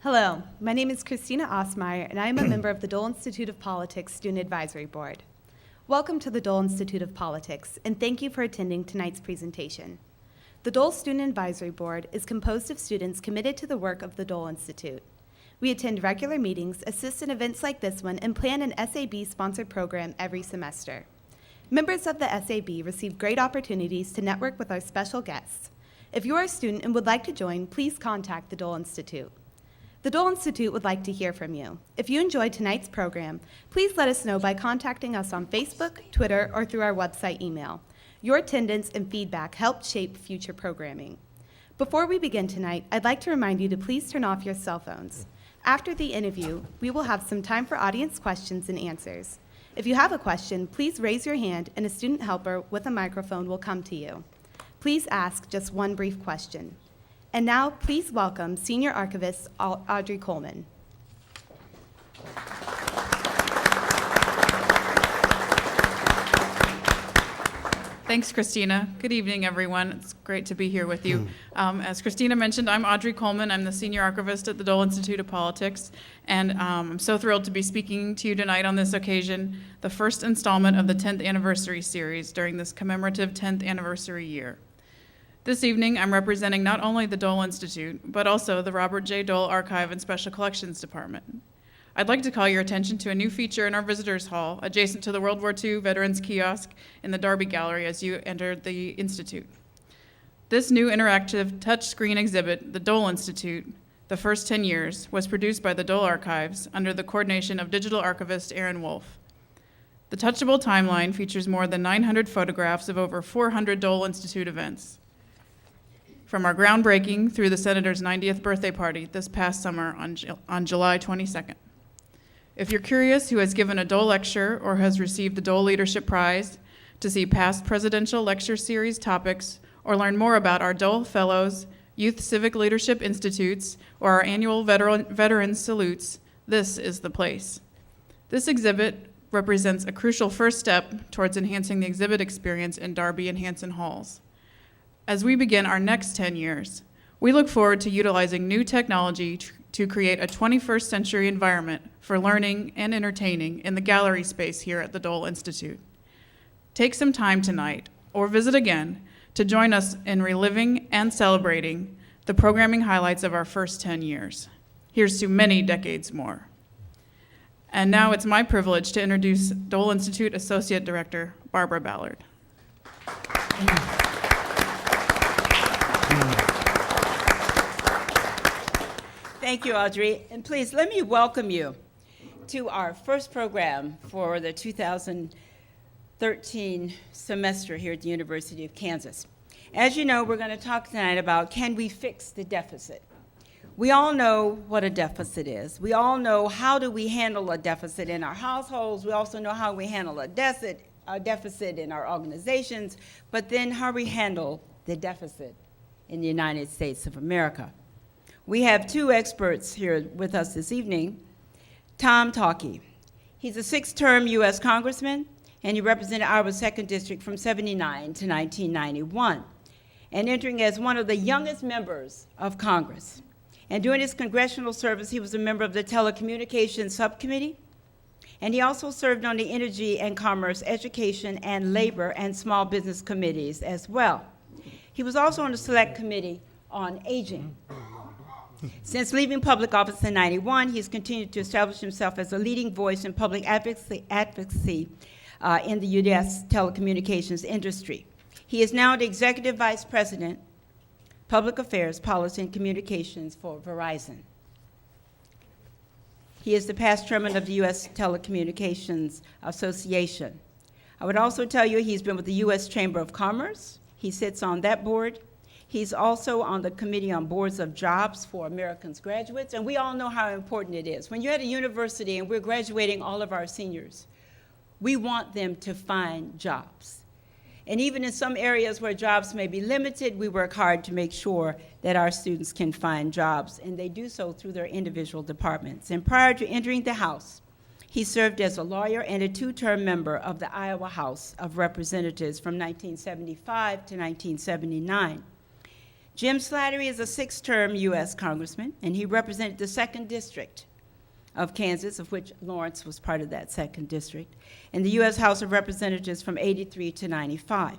Hello, my name is Christina Osmeyer, and I am a member of the Dole Institute of Politics Student Advisory Board. Welcome to the Dole Institute of Politics, and thank you for attending tonight's presentation. The Dole Student Advisory Board is composed of students committed to the work of the Dole Institute. We attend regular meetings, assist in events like this one, and plan an SAB-sponsored program every semester. Members of the SAB receive great opportunities to network with our special guests. If you are a student and would like to join, please contact the Dole Institute. The Dole Institute would like to hear from you. If you enjoyed tonight's program, please let us know by contacting us on Facebook, Twitter, or through our website email. Your attendance and feedback help shape future programming. Before we begin tonight, I'd like to remind you to please turn off your cell phones. After the interview, we will have some time for audience questions and answers. If you have a question, please raise your hand and a student helper with a microphone will come to you. Please ask just one brief question. And now, please welcome Senior Archivist Audrey Coleman. Thanks, Christina. Good evening, everyone. It's great to be here with you. As Christina mentioned, I'm Audrey Coleman. I'm the Senior Archivist at the Dole Institute of Politics, and I'm so thrilled to be speaking to you tonight on this occasion, the first installment of the 10th Anniversary Series during this commemorative 10th anniversary year. This evening, I'm representing not only the Dole Institute, but also the Robert J. Dole Archive and Special Collections Department. I'd like to call your attention to a new feature in our Visitors Hall, adjacent to the World War II Veterans Kiosk in the Darby Gallery as you enter the Institute. This new interactive touchscreen exhibit, the Dole Institute, the first 10 years, was produced by the Dole Archives under the coordination of digital archivist Aaron Wolf. The touchable timeline features more than 900 photographs of over 400 Dole Institute events, from our groundbreaking through the Senator's 90th birthday party this past summer on July 22nd. If you're curious who has given a Dole lecture or has received the Dole Leadership Prize, to see past presidential lecture series topics, or learn more about our Dole Fellows, Youth Civic Leadership Institutes, or our annual Veterans Salutes, this is the place. This exhibit represents a crucial first step towards enhancing the exhibit experience in Darby and Hanson Halls. As we begin our next 10 years, we look forward to utilizing new technology to create a 21st century environment for learning and entertaining in the gallery space here at the Dole Institute. Take some time tonight, or visit again, to join us in reliving and celebrating the programming highlights of our first 10 years. Here's to many decades more. And now it's my privilege to introduce Dole Institute Associate Director, Barbara Ballard. Thank you, Audrey. And please let me welcome you to our first program for the 2013 semester here at the University of Kansas. As you know, we're going to talk tonight about, can we fix the deficit? We all know what a deficit is. We all know how do we handle a deficit in our households. We also know how we handle a deficit in our organizations, but then how we handle the deficit in the United States of America. We have two experts here with us this evening. Tom Tauke. He's a six-term U.S. Congressman, and he represented our 2nd District from 79 to 1991, and entering as one of the youngest members of Congress. And during his congressional service, he was a member of the Telecommunications Subcommittee, and he also served on the Energy and Commerce, Education, and Labor and Small Business Committees as well. He was also on the Select Committee on Aging. Since leaving public office in '91, he has continued to establish himself as a leading voice in public advocacy in the U.S. telecommunications industry. He is now the Executive Vice President, Public Affairs, Policy, and Communications for Verizon. He is the past chairman of the U.S. Telecommunications Association. I would also tell you he's been with the U.S. Chamber of Commerce. He sits on that board. He's also on the Committee on Boards of Jobs for Americans Graduates, and we all know how important it is. When you're at a university and we're graduating all of our seniors, we want them to find jobs. And even in some areas where jobs may be limited, we work hard to make sure that our students can find jobs, and they do so through their individual departments. And prior to entering the House, he served as a lawyer and a two-term member of the Iowa House of Representatives from 1975 to 1979. Jim Slattery is a 6-term U.S. Congressman, and he represented the 2nd District of Kansas, of which Lawrence was part of that 2nd District, in the U.S. House of Representatives from 83 to 95.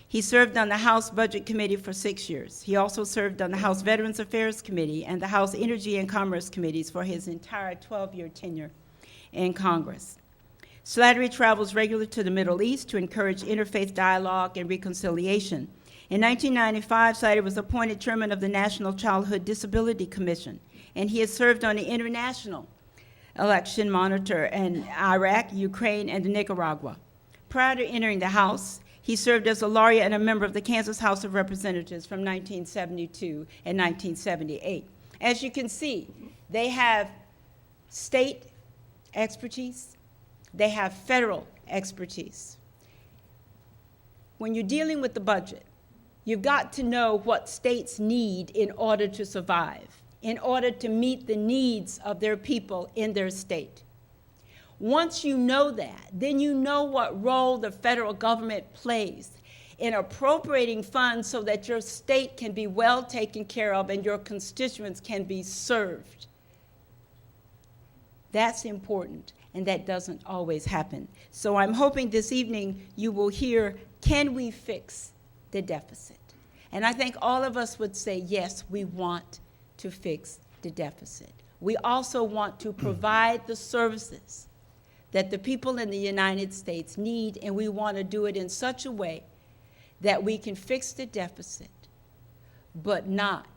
He served on the House Budget Committee for 6 years. He also served on the House Veterans Affairs Committee and the House Energy and Commerce Committees for his entire 12-year tenure in Congress. Slattery travels regularly to the Middle East to encourage interfaith dialogue and reconciliation. In 1995, Slattery was appointed chairman of the National Childhood Disability Commission, and he has served on the International Election Monitor in Iraq, Ukraine, and Nicaragua. Prior to entering the House, he served as a laureate and a member of the Kansas House of Representatives from 1972 and 1978. As you can see, they have state expertise, they have federal expertise. When you're dealing with the budget, you've got to know what states need in order to survive, in order to meet the needs of their people in their state. Once you know that, then you know what role the federal government plays in appropriating funds so that your state can be well taken care of and your constituents can be served. That's important, and that doesn't always happen. So I'm hoping this evening you will hear, can we fix the deficit? And I think all of us would say, yes, we want to fix the deficit. We also want to provide the services that the people in the United States need, and we want to do it in such a way that we can fix the deficit, but not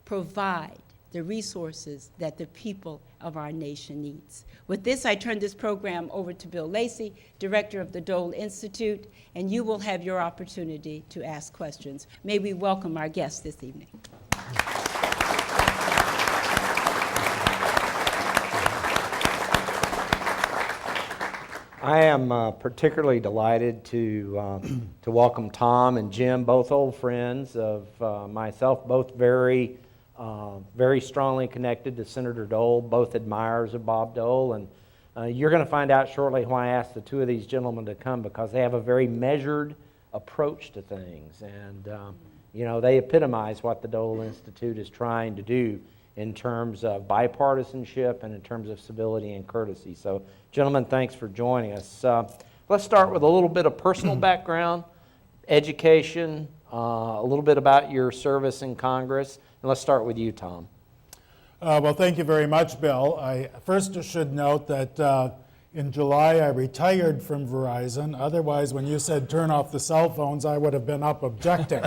provide the resources that the people of our nation needs. With this, I turn this program over to Bill Lacey, director of the Dole Institute, and you will have your opportunity to ask questions. May we welcome our guests this evening. I am particularly delighted to welcome Tom and Jim, both old friends of myself, both very strongly connected to Senator Dole, both admirers of Bob Dole. And you're going to find out shortly why I asked the two of these gentlemen to come, because they have a very measured approach to things. And, you know, they epitomize what the Dole Institute is trying to do in terms of bipartisanship and in terms of civility and courtesy. So, gentlemen, thanks for joining us. Let's start with a little bit of personal background, education, a little bit about your service in Congress. And let's start with you, Tom. Well, thank you very much, Bill. I first should note that in July I retired from Verizon. Otherwise, when you said turn off the cell phones, I would have been up objecting.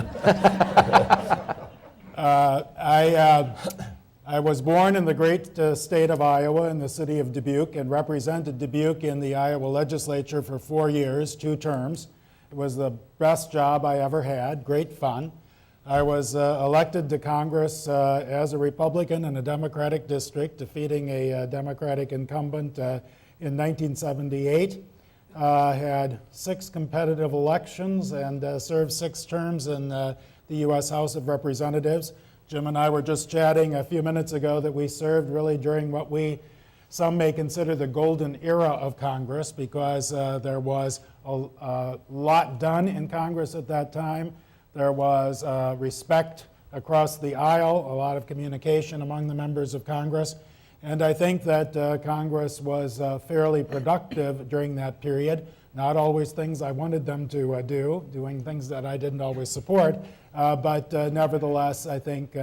I was born in the great state of Iowa in the city of Dubuque and represented Dubuque in the Iowa legislature for 4 years, 2 terms. It was the best job I ever had, great fun. I was elected to Congress as a Republican in a Democratic district, defeating a Democratic incumbent in 1978. Had 6 competitive elections and served 6 terms in the U.S. House of Representatives. Jim and I were just chatting a few minutes ago that we served really during what some may consider the golden era of Congress, because there was a lot done in Congress at that time. There was respect across the aisle, a lot of communication among the members of Congress. And I think that Congress was fairly productive during that period. Not always things I wanted them to do, doing things that I didn't always support, but nevertheless, I think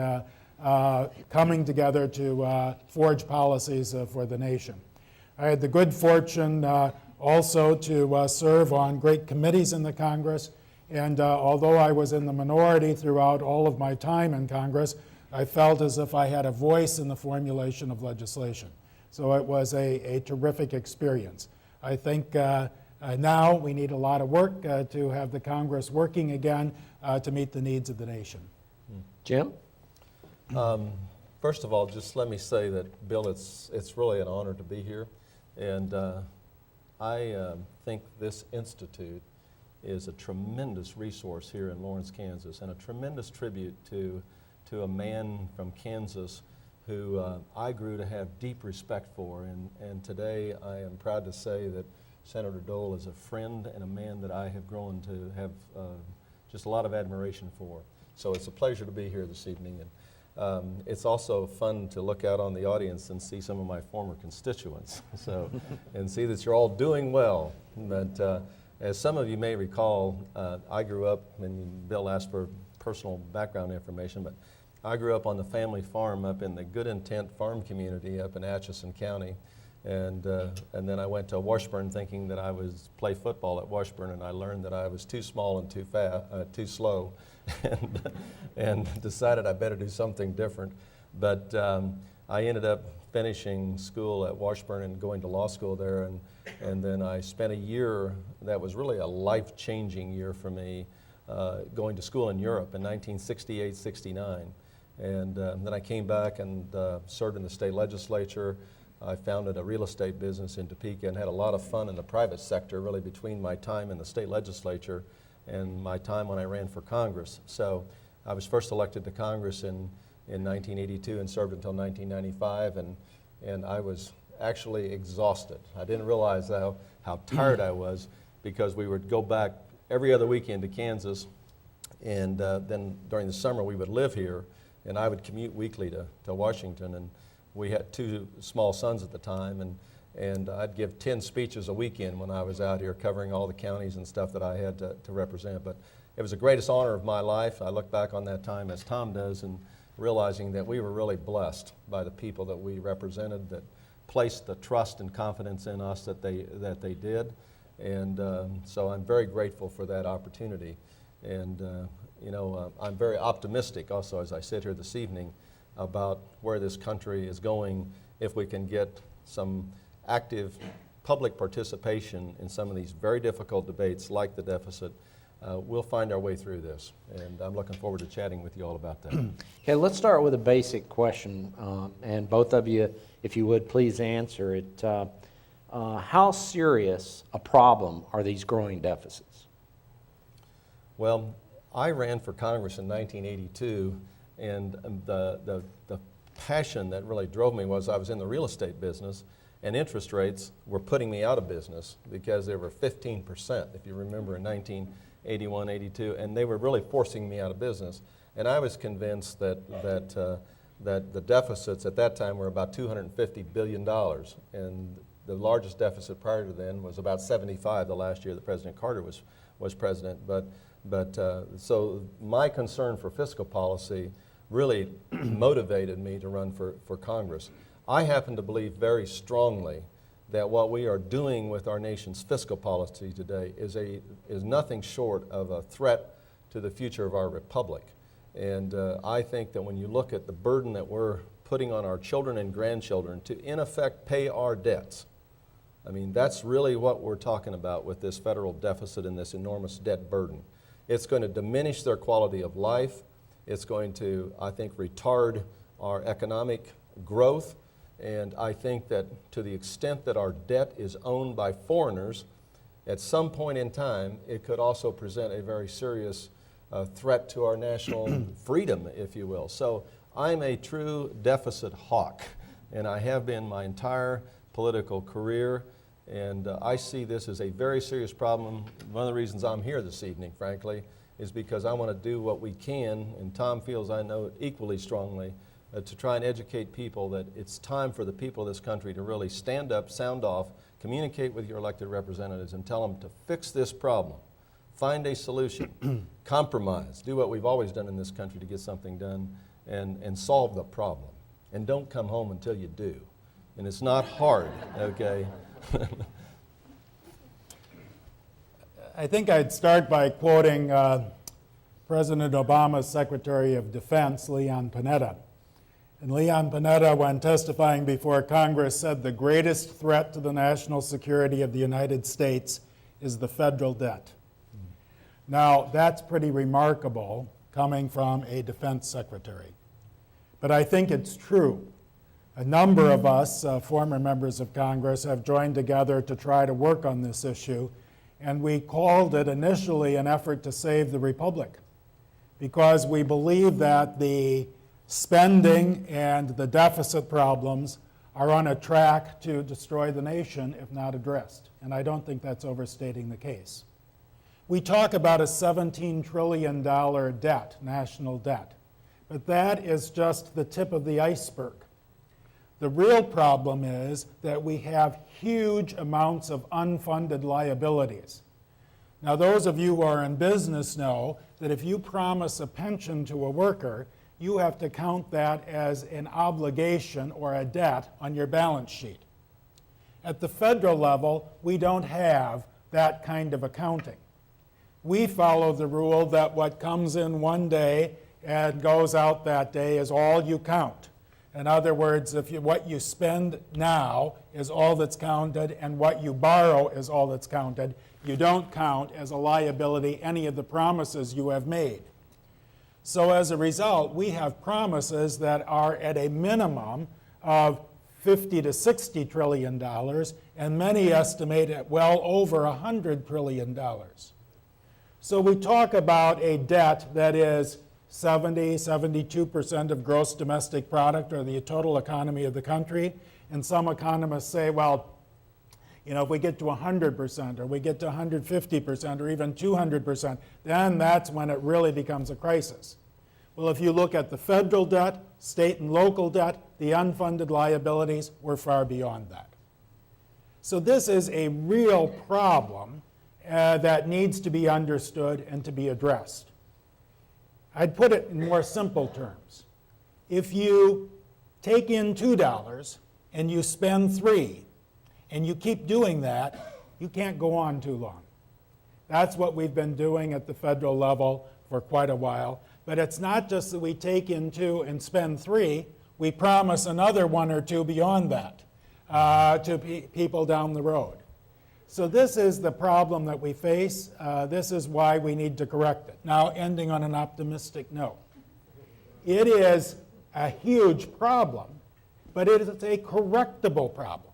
coming together to forge policies for the nation. I had the good fortune also to serve on great committees in the Congress, and although I was in the minority throughout all of my time in Congress, I felt as if I had a voice in the formulation of legislation. So it was a terrific experience. I think now we need a lot of work to have the Congress working again to meet the needs of the nation. Jim? First of all, just let me say that, Bill, it's really an honor to be here. And I think this institute is a tremendous resource here in Lawrence, Kansas, and a tremendous tribute to a man from Kansas who I grew to have deep respect for. And today I am proud to say that Senator Dole is a friend and a man that I have grown to have just a lot of admiration for. So it's a pleasure to be here this evening. And it's also fun to look out on the audience and see some of my former constituents, so, and see that you're all doing well. But as some of you may recall, I grew up, and Bill asked for personal background information, but I grew up on the family farm up in the Good Intent farm community up in Atchison County. And then I went to Washburn thinking that I would play football at Washburn, and I learned that I was too small and too slow, and decided I better do something different. But I ended up finishing school at Washburn and going to law school there, and then I spent a year that was really a life-changing year for me, going to school in Europe in 1968-69. And then I came back and served in the state legislature. I founded a real estate business in Topeka and had a lot of fun in the private sector, really between my time in the state legislature and my time when I ran for Congress. So I was first elected to Congress in 1982 and served until 1995, and I was actually exhausted. I didn't realize how tired I was, because we would go back every other weekend to Kansas, and then during the summer we would live here, and I would commute weekly to Washington. And we had 2 small sons at the time, and I'd give 10 speeches a weekend when I was out here covering all the counties and stuff that I had to represent. But it was the greatest honor of my life. I look back on that time, as Tom does, and realizing that we were really blessed by the people that we represented, that placed the trust and confidence in us that they did. And so I'm very grateful for that opportunity. And I'm very optimistic also, as I sit here this evening, about where this country is going if we can get some active public participation in some of these very difficult debates like the deficit. We'll find our way through this, and I'm looking forward to chatting with you all about that. Okay, let's start with a basic question, and both of you, if you would, please answer it. How serious a problem are these growing deficits? Well, I ran for Congress in 1982, and the passion that really drove me was I was in the real estate business, and interest rates were putting me out of business because they were 15%, if you remember, in 1981, 82, and they were really forcing me out of business. And I was convinced that the deficits at that time were about $250 billion, and the largest deficit prior to then was about 75 the last year that President Carter was president. So my concern for fiscal policy really motivated me to run for Congress. I happen to believe very strongly that what we are doing with our nation's fiscal policy today is nothing short of a threat to the future of our republic. And I think that when you look at the burden that we're putting on our children and grandchildren to, in effect, pay our debts, I mean, that's really what we're talking about with this federal deficit and this enormous debt burden. It's going to diminish their quality of life. It's going to, I think, retard our economic growth. And I think that to the extent that our debt is owned by foreigners, at some point in time, it could also present a very serious threat to our national freedom, if you will. So I'm a true deficit hawk, and I have been my entire political career. And I see this as a very serious problem. One of the reasons I'm here this evening, frankly, is because I want to do what we can, and Tom feels I know it equally strongly, to try and educate people that it's time for the people of this country to really stand up, sound off, communicate with your elected representatives and tell them to fix this problem, find a solution, compromise, do what we've always done in this country to get something done, and solve the problem. And don't come home until you do. And it's not hard, okay? I think I'd start by quoting President Obama's Secretary of Defense, Leon Panetta. And Leon Panetta, when testifying before Congress, said the greatest threat to the national security of the United States is the federal debt. Now, that's pretty remarkable coming from a defense secretary. But I think it's true. A number of us, former members of Congress, have joined together to try to work on this issue, and we called it initially an effort to save the republic, because we believe that the spending and the deficit problems are on a track to destroy the nation if not addressed. And I don't think that's overstating the case. We talk about a $17 trillion debt, national debt, but that is just the tip of the iceberg. The real problem is that we have huge amounts of unfunded liabilities. Now, those of you who are in business know that if you promise a pension to a worker, you have to count that as an obligation or a debt on your balance sheet. At the federal level, we don't have that kind of accounting. We follow the rule that what comes in one day and goes out that day is all you count. In other words, what you spend now is all that's counted, and what you borrow is all that's counted. You don't count as a liability any of the promises you have made. So as a result, we have promises that are at a minimum of $50 to $60 trillion, and many estimate at well over $100 trillion. So we talk about a debt that is 72% of gross domestic product, or the total economy of the country. And some economists say, well, if we get to 100%, or we get to 150%, or even 200%, then that's when it really becomes a crisis. Well, if you look at the federal debt, state and local debt, the unfunded liabilities, we're far beyond that. So this is a real problem that needs to be understood and to be addressed. I'd put it in more simple terms. If you take in $2 and you spend $3, and you keep doing that, you can't go on too long. That's what we've been doing at the federal level for quite a while. But it's not just that we take in $2 and spend $3, we promise another 1 or 2 beyond that to people down the road. So this is the problem that we face. This is why we need to correct it. Now, ending on an optimistic note. It is a huge problem, but it is a correctable problem.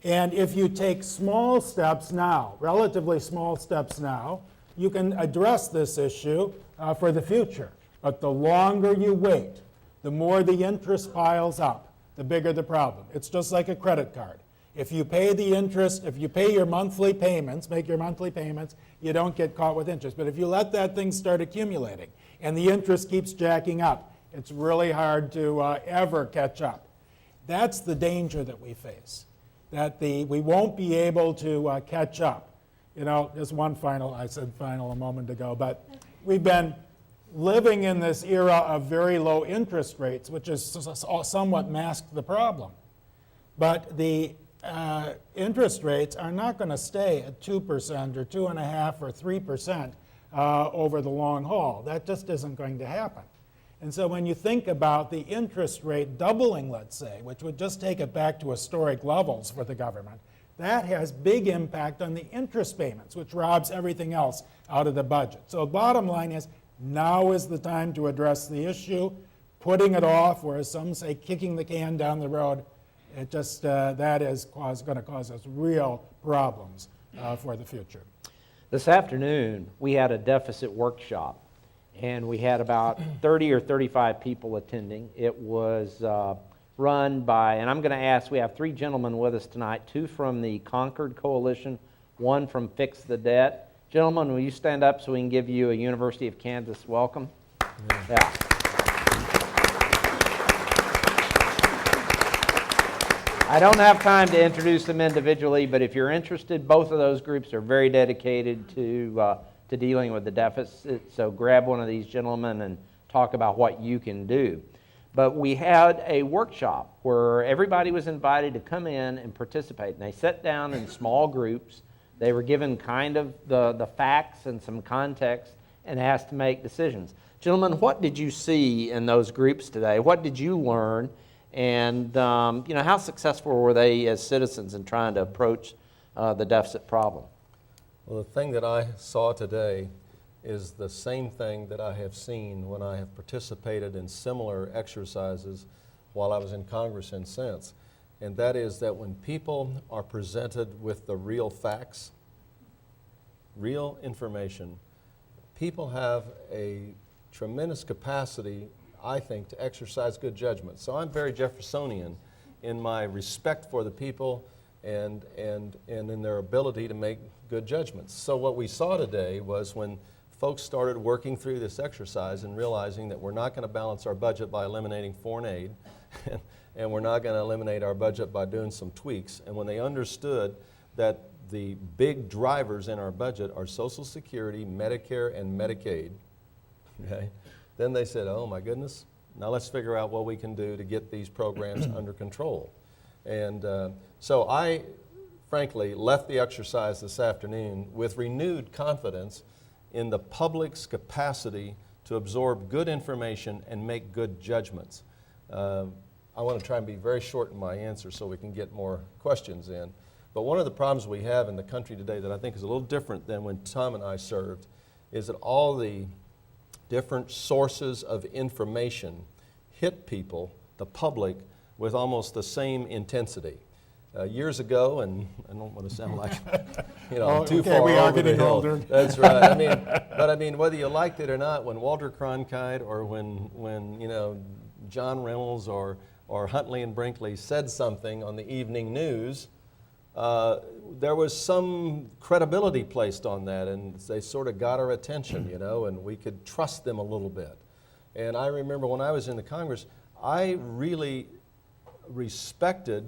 And if you take small steps now, relatively small steps now, you can address this issue for the future. But the longer you wait, the more the interest piles up, the bigger the problem. It's just like a credit card. If you pay the interest, if you pay your monthly payments, make your monthly payments, you don't get caught with interest. But if you let that thing start accumulating and the interest keeps jacking up, it's really hard to ever catch up. That's the danger that we face, that we won't be able to catch up. There's one final, I said final a moment ago, but we've been living in this era of very low interest rates, which has somewhat masked the problem. But the interest rates are not going to stay at 2% or 2.5% or 3% over the long haul. That just isn't going to happen. And so when you think about the interest rate doubling, let's say, which would just take it back to historic levels for the government, that has big impact on the interest payments, which robs everything else out of the budget. So the bottom line is, now is the time to address the issue. Putting it off, or as some say, kicking the can down the road, it just, that is going to cause us real problems for the future. This afternoon, we had a deficit workshop, and we had about 30 or 35 people attending. It was run by, and I'm going to ask, we have 3 gentlemen with us tonight, 2 from the Concord Coalition, 1 from Fix the Debt. Gentlemen, will you stand up so we can give you a University of Kansas welcome? Yeah. I don't have time to introduce them individually, but if you're interested, both of those groups are very dedicated to dealing with the deficit. So grab one of these gentlemen and talk about what you can do. But we had a workshop where everybody was invited to come in and participate. And they sat down in small groups. They were given kind of the facts and some context and asked to make decisions. Gentlemen, what did you see in those groups today? What did you learn? And how successful were they as citizens in trying to approach the deficit problem? Well, the thing that I saw today is the same thing that I have seen when I have participated in similar exercises while I was in Congress and since. And that is that when people are presented with the real facts, real information, people have a tremendous capacity, I think, to exercise good judgment. So I'm very Jeffersonian in my respect for the people and in their ability to make good judgments. So what we saw today was when folks started working through this exercise and realizing that we're not going to balance our budget by eliminating foreign aid, and we're not going to eliminate our budget by doing some tweaks, and when they understood that the big drivers in our budget are Social Security, Medicare, and Medicaid, okay, then they said, oh my goodness, now let's figure out what we can do to get these programs under control. And so I, frankly, left the exercise this afternoon with renewed confidence in the public's capacity to absorb good information and make good judgments. I want to try and be very short in my answer so we can get more questions in. But one of the problems we have in the country today that I think is a little different than when Tom and I served is that all the different sources of information hit people, the public, with almost the same intensity. Years ago, and I don't want to sound like, I'm too far we are over the getting hill. older. That's right. But I mean, whether you liked it or not, when Walter Cronkite or when John Reynolds or Huntley and Brinkley said something on the evening news, there was some credibility placed on that, and they sort of got our attention, and we could trust them a little bit. And I remember when I was in the Congress, I really respected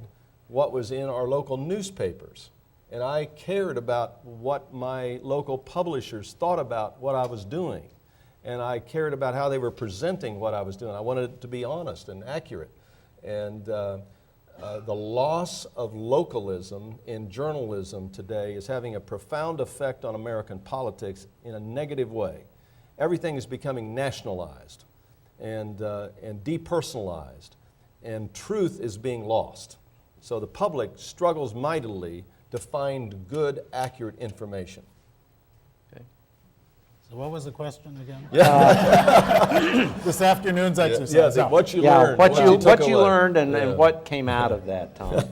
what was in our local newspapers. And I cared about what my local publishers thought about what I was doing. And I cared about how they were presenting what I was doing. I wanted it to be honest and accurate. And the loss of localism in journalism today is having a profound effect on American politics in a negative way. Everything is becoming nationalized and depersonalized, and truth is being lost. So the public struggles mightily to find good, accurate information. So what was the question again? Yeah. This afternoon's exercise. Yeah, what you Yeah, learned. what took you away. learned and Yeah. what came out of that, Tom.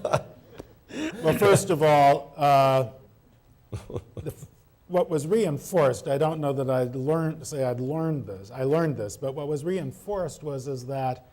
Well, first of all, what was reinforced, I don't know that I'd learned this, but what was reinforced is that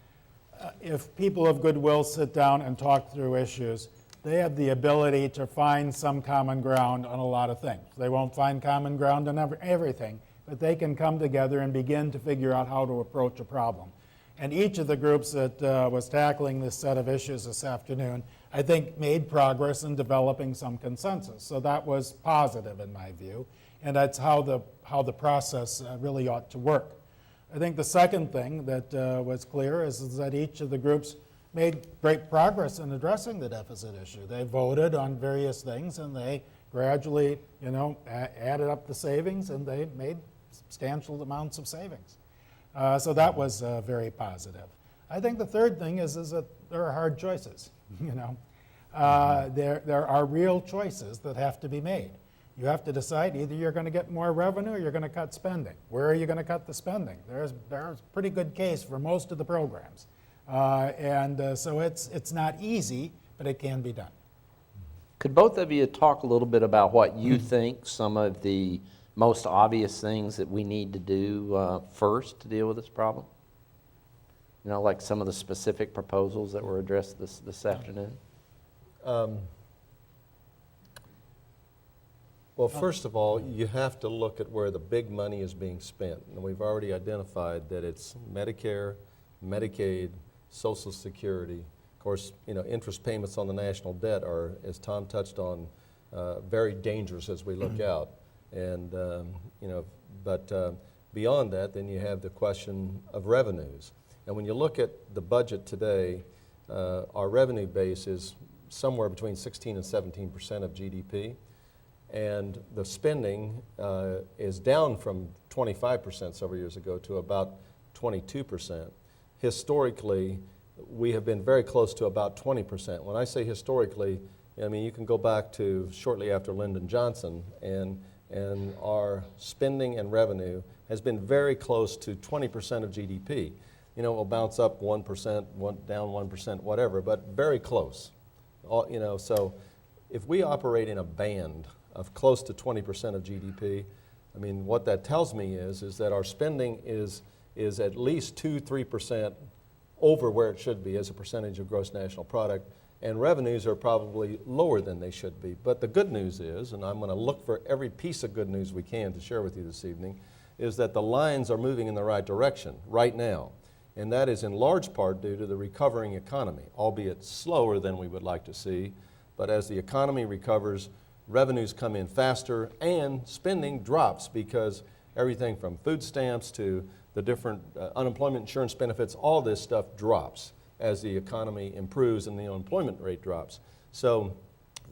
if people of goodwill sit down and talk through issues, they have the ability to find some common ground on a lot of things. They won't find common ground on everything, but they can come together and begin to figure out how to approach a problem. And each of the groups that was tackling this set of issues this afternoon, I think, made progress in developing some consensus. So that was positive in my view, and that's how the process really ought to work. I think the second thing that was clear is that each of the groups made great progress in addressing the deficit issue. They voted on various things, and they gradually, added up the savings, and they made substantial amounts of savings. So that was very positive. I think the third thing is that there are hard choices. There are real choices that have to be made. You have to decide either you're going to get more revenue or you're going to cut spending. Where are you going to cut the spending? There's a pretty good case for most of the programs. So it's not easy, but it can be done. Could both of you talk a little bit about what you think some of the most obvious things that we need to do first to deal with this problem? Like some of the specific proposals that were addressed this afternoon? Well, first of all, you have to look at where the big money is being spent. And we've already identified that it's Medicare, Medicaid, Social Security. Of course, interest payments on the national debt are, as Tom touched on, very dangerous as we look out. And, but beyond that, then you have the question of revenues. And when you look at the budget today, our revenue base is somewhere between 16 and 17% of GDP. And the spending is down from 25% several years ago to about 22%. Historically, we have been very close to about 20%. When I say historically, you can go back to shortly after Lyndon Johnson, and our spending and revenue has been very close to 20% of GDP. It'll bounce up 1%, down 1%, whatever, but very close. So if we operate in a band of close to 20% of GDP, what that tells me is that our spending is at least 2-3% over where it should be as a percentage of gross national product, and revenues are probably lower than they should be. But the good news is, and I'm going to look for every piece of good news we can to share with you this evening, is that the lines are moving in the right direction right now. And that is in large part due to the recovering economy, albeit slower than we would like to see. But as the economy recovers, revenues come in faster and spending drops because everything from food stamps to the different unemployment insurance benefits, all this stuff drops as the economy improves and the unemployment rate drops. So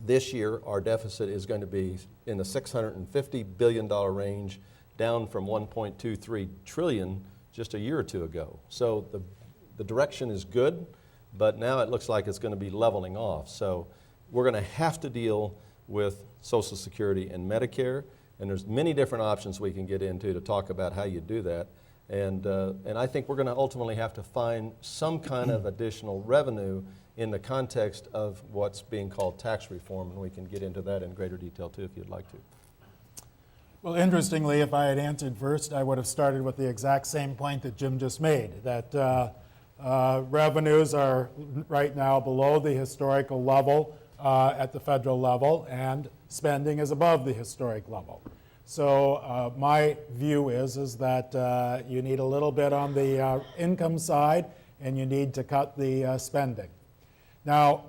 this year, our deficit is going to be in the $650 billion range, down from $1.23 trillion just a year or two ago. So the direction is good, but now it looks like it's going to be leveling off. So we're going to have to deal with Social Security and Medicare, and there's many different options we can get into to talk about how you do that. And I think we're going to ultimately have to find some kind of additional revenue in the context of what's being called tax reform, and we can get into that in greater detail too if you'd like to. Well, interestingly, if I had answered first, I would have started with the exact same point that Jim just made, that revenues are right now below the historical level at the federal level, and spending is above the historic level. So my view is that you need a little bit on the income side, and you need to cut the spending. Now,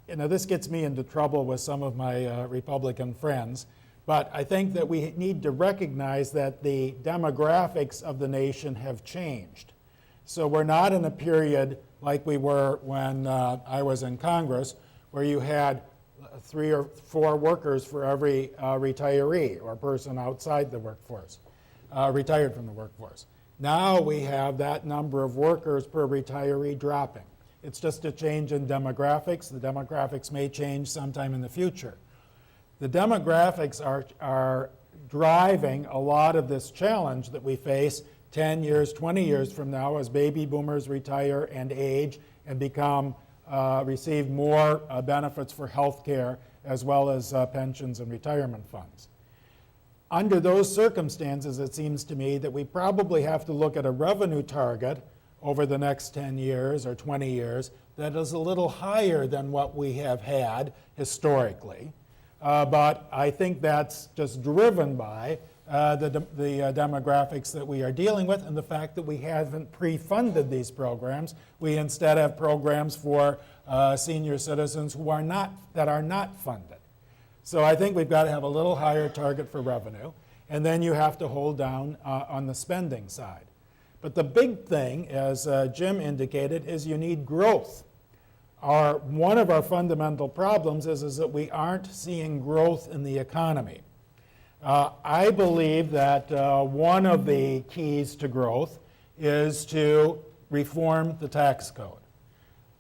this gets me into trouble with some of my Republican friends, but I think that we need to recognize that the demographics of the nation have changed. So we're not in a period like we were when I was in Congress, where you had 3 or 4 workers for every retiree or person outside the workforce, retired from the workforce. Now we have that number of workers per retiree dropping. It's just a change in demographics. The demographics may change sometime in the future. The demographics are driving a lot of this challenge that we face 10 years, 20 years from now as baby boomers retire and age and become receive more benefits for health care as well as pensions and retirement funds. Under those circumstances, it seems to me that we probably have to look at a revenue target over the next 10 years or 20 years that is a little higher than what we have had historically. But I think that's just driven by the demographics that we are dealing with and the fact that we haven't pre-funded these programs. We instead have programs for senior citizens that are not funded. So I think we've got to have a little higher target for revenue, and then you have to hold down on the spending side. But the big thing, as Jim indicated, is you need growth. One of our fundamental problems is that we aren't seeing growth in the economy. I believe that one of the keys to growth is to reform the tax code.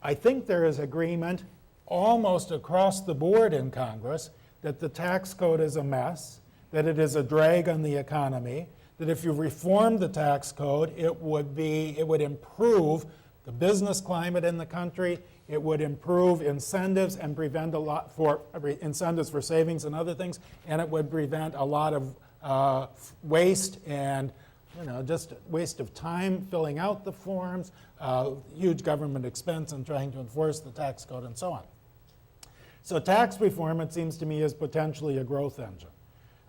I think there is agreement almost across the board in Congress that the tax code is a mess, that it is a drag on the economy, that if you reform the tax code, it would improve the business climate in the country, it would improve incentives and prevent a lot for incentives for savings and other things, and it would prevent a lot of waste and just waste of time filling out the forms, huge government expense in trying to enforce the tax code and so on. So tax reform, it seems to me, is potentially a growth engine.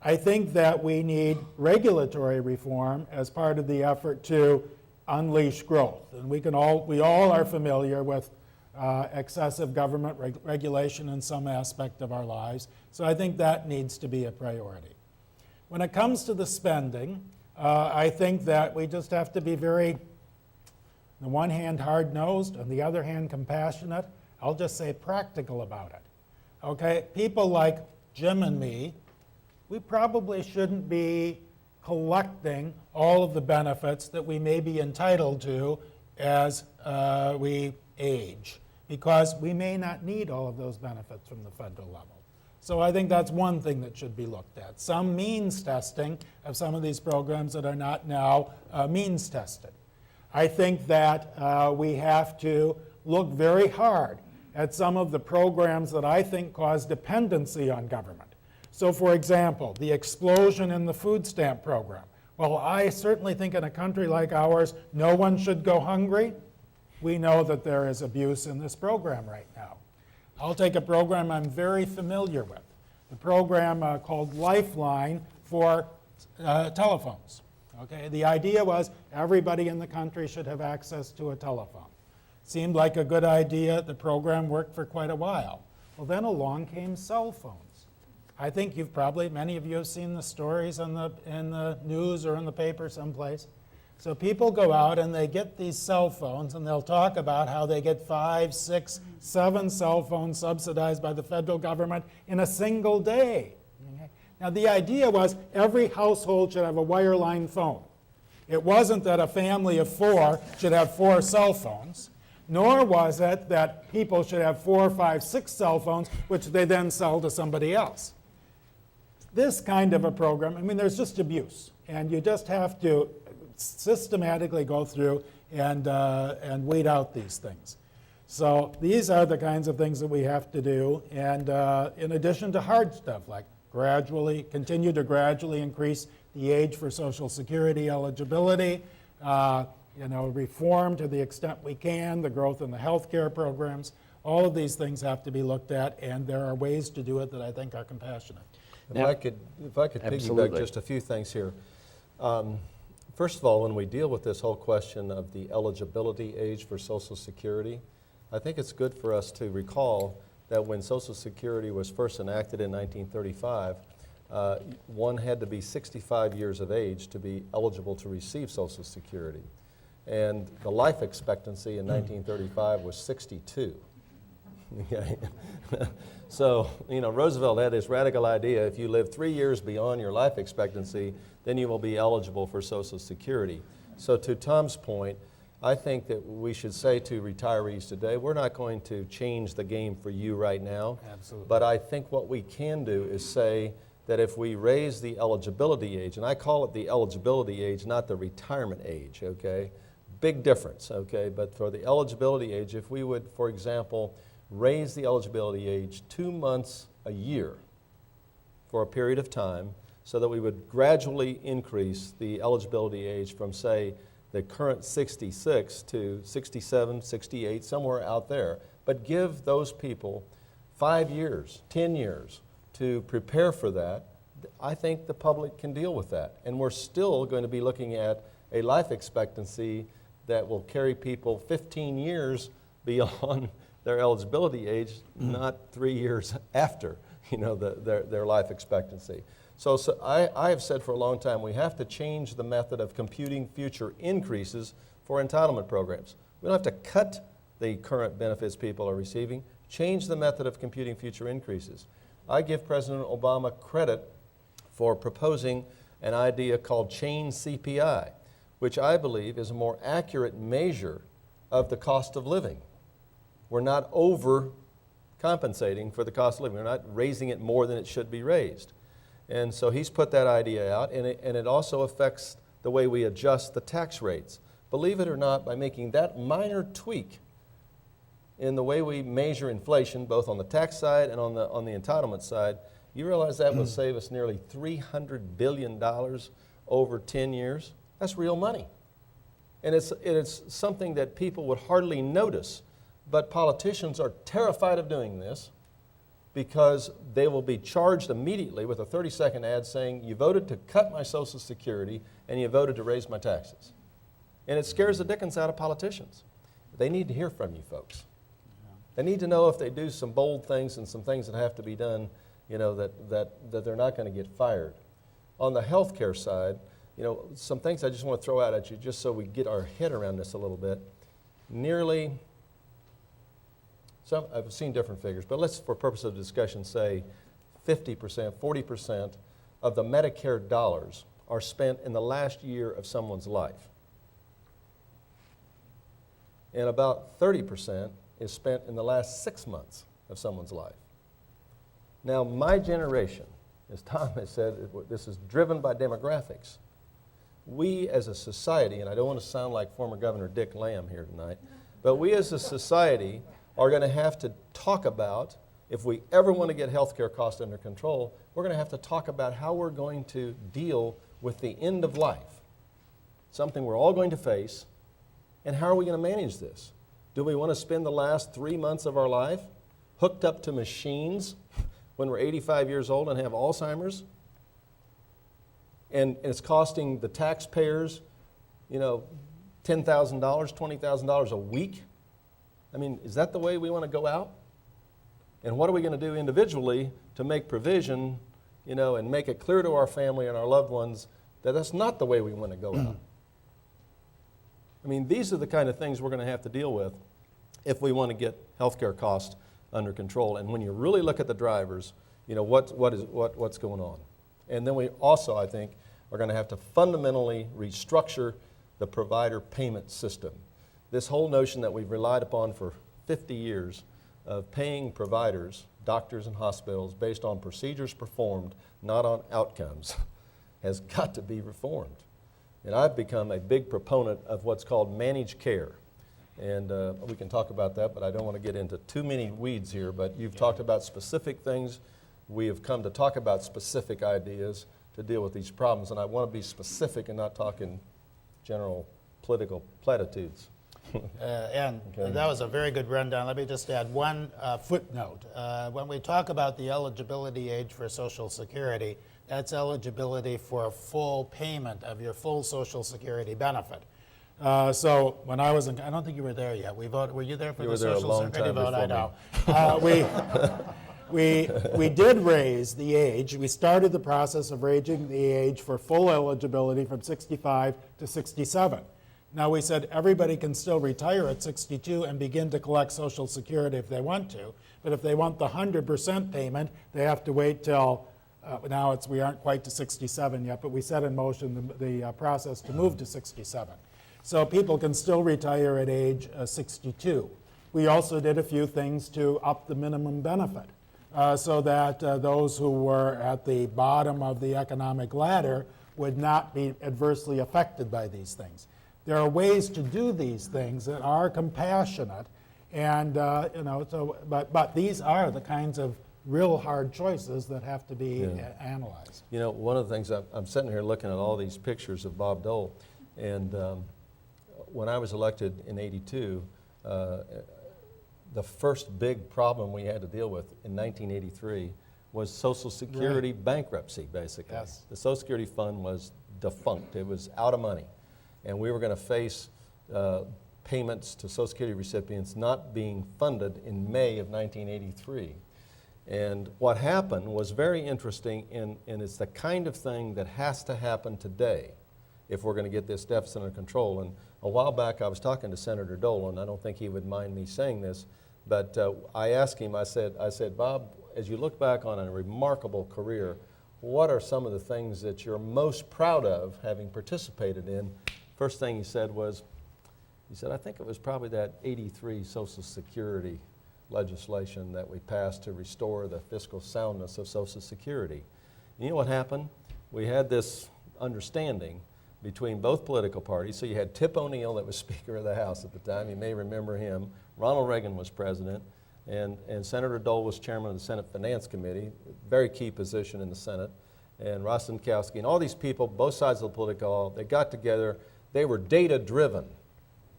I think that we need regulatory reform as part of the effort to unleash growth. And we all are familiar with excessive government regulation in some aspect of our lives. So I think that needs to be a priority. When it comes to the spending, I think that we just have to be very, on the one hand, hard-nosed, on the other hand, compassionate. I'll just say practical about it. Okay, people like Jim and me, we probably shouldn't be collecting all of the benefits that we may be entitled to as we age, because we may not need all of those benefits from the federal level. So I think that's one thing that should be looked at. Some means testing of some of these programs that are not now means tested. I think that we have to look very hard at some of the programs that I think cause dependency on government. So for example, the explosion in the food stamp program. Well, I certainly think in a country like ours, no one should go hungry. We know that there is abuse in this program right now. I'll take a program I'm very familiar with, the program called Lifeline for telephones. Okay? The idea was everybody in the country should have access to a telephone. Seemed like a good idea. The program worked for quite a while. Well, then along came cell phones. I think many of you have seen the stories in the news or in the paper someplace. So people go out and they get these cell phones and they'll talk about how they get 5, 6, 7 cell phones subsidized by the federal government in a single day. Okay? Now the idea was every household should have a wireline phone. It wasn't that a family of 4 should have 4 cell phones, nor was it that people should have 4, 5, 6 cell phones, which they then sell to somebody else. This kind of a program, I mean, there's just abuse, and you just have to systematically go through and weed out these things. So these are the kinds of things that we have to do, and in addition to hard stuff like continue to gradually increase the age for Social Security eligibility, reform to the extent we can, the growth in the health care programs, all of these things have to be looked at, and there are ways to do it that I think are compassionate. If I could piggyback Absolutely. just a few things here. First of all, when we deal with this whole question of the eligibility age for Social Security, I think it's good for us to recall that when Social Security was first enacted in 1935, one had to be 65 years of age to be eligible to receive Social Security. And the life expectancy in 1935 was 62. Okay. So, Roosevelt had this radical idea, if you live 3 years beyond your life expectancy, then you will be eligible for Social Security. So to Tom's point, I think that we should say to retirees today, we're not going to change the game for you right now. Absolutely. But I think what we can do is say that if we raise the eligibility age, and I call it the eligibility age, not the retirement age, okay? Big difference, okay? But for the eligibility age, if we would, for example, raise the eligibility age 2 months a year for a period of time so that we would gradually increase the eligibility age from, say, the current 66 to 67, 68, somewhere out there, but give those people 5 years, 10 years to prepare for that, I think the public can deal with that. And we're still going to be looking at a life expectancy that will carry people 15 years beyond their eligibility age, not 3 years after their life expectancy. So I have said for a long time we have to change the method of computing future increases for entitlement programs. We don't have to cut the current benefits people are receiving, change the method of computing future increases. I give President Obama credit for proposing an idea called chain CPI, which I believe is a more accurate measure of the cost of living. We're not overcompensating for the cost of living. We're not raising it more than it should be raised. And so he's put that idea out, and it also affects the way we adjust the tax rates. Believe it or not, by making that minor tweak in the way we measure inflation, both on the tax side and on the entitlement side, you realize that will save us nearly $300 billion over 10 years? That's real money. And it's something that people would hardly notice. But politicians are terrified of doing this because they will be charged immediately with a 30-second ad saying, you voted to cut my Social Security and you voted to raise my taxes. And it scares the dickens out of politicians. They need to hear from you folks. They need to know if they do some bold things and some things that have to be done, that they're not going to get fired. On the health care side, some things I just want to throw out at you just so we get our head around this a little bit. I've seen different figures, but let's, for purpose of discussion, say 50%, 40% of the Medicare dollars are spent in the last year of someone's life. And about 30% is spent in the last 6 months of someone's life. Now, my generation, as Tom has said, this is driven by demographics. We as a society, and I don't want to sound like former Governor Dick Lamb here tonight, but we as a society are going to have to talk about, if we ever want to get healthcare costs under control, we're going to have to talk about how we're going to deal with the end of life, something we're all going to face, and how are we going to manage this? Do we want to spend the last 3 months of our life hooked up to machines when we're 85 years old and have Alzheimer's? And it's costing the taxpayers, $10,000, $20,000 a week? I mean, is that the way we want to go out? And what are we going to do individually to make provision, and make it clear to our family and our loved ones that that's not the way we want to go out? I mean, these are the kind of things we're going to have to deal with if we want to get healthcare costs under control. And when you really look at the drivers, what's going on. And then we also, I think, are going to have to fundamentally restructure the provider payment system. This whole notion that we've relied upon for 50 years of paying providers, doctors and hospitals, based on procedures performed, not on outcomes, has got to be reformed. And I've become a big proponent of what's called managed care. And we can talk about that, but I don't want to get into too many weeds here. But you've talked about specific things. We have come to talk about specific ideas to deal with these problems. And I want to be specific and not talk in general political platitudes. And that was a very good rundown. Let me just add one footnote. When we talk about the eligibility age for Social Security, that's eligibility for a full payment of your full Social Security benefit. So when I was in, I don't think you were there yet. We voted. Were you there for the Social Security vote? I know. We did raise the age. We started the process of raising the age for full eligibility from 65 to 67. Now we said everybody can still retire at 62 and begin to collect Social Security if they want to, but if they want the 100% payment, they have to wait till, now we aren't quite to 67 yet, but we set in motion the process to move to 67. So people can still retire at age 62. We also did a few things to up the minimum benefit so that those who were at the bottom of the economic ladder would not be adversely affected by these things. There are ways to do these things that are compassionate, and but these are the kinds of real hard choices that have to be analyzed. One of the things I'm sitting here looking at all these pictures of Bob Dole, and when I was elected in '82, the first big problem we had to deal with in 1983 was Social Security bankruptcy, basically. Yes. The Social Security fund was defunct. It was out of money. And we were going to face payments to Social Security recipients not being funded in May of 1983. And what happened was very interesting, and it's the kind of thing that has to happen today if we're going to get this deficit under control. And a while back I was talking to Senator Dole, and I don't think he would mind me saying this, but I asked him, I said, Bob, as you look back on a remarkable career, what are some of the things that you're most proud of having participated in? First thing he said, I think it was probably that '83 Social Security legislation that we passed to restore the fiscal soundness of Social Security. And you know what happened? We had this understanding between both political parties. So you had Tip O'Neill that was Speaker of the House at the time. You may remember him. Ronald Reagan was president, and Senator Dole was chairman of the Senate Finance Committee, very key position in the Senate, and Rostenkowski, and all these people, both sides of the political aisle, they got together. They were data-driven.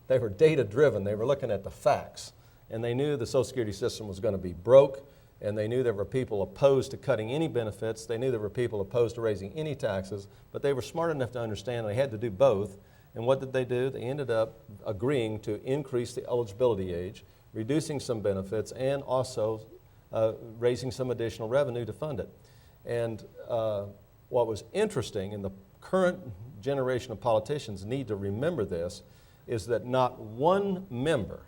They were looking at the facts. And they knew the Social Security system was going to be broke, and they knew there were people opposed to cutting any benefits. They knew there were people opposed to raising any taxes, but they were smart enough to understand they had to do both. And what did they do? They ended up agreeing to increase the eligibility age, reducing some benefits, and also raising some additional revenue to fund it. And what was interesting, and the current generation of politicians need to remember this, is that not one member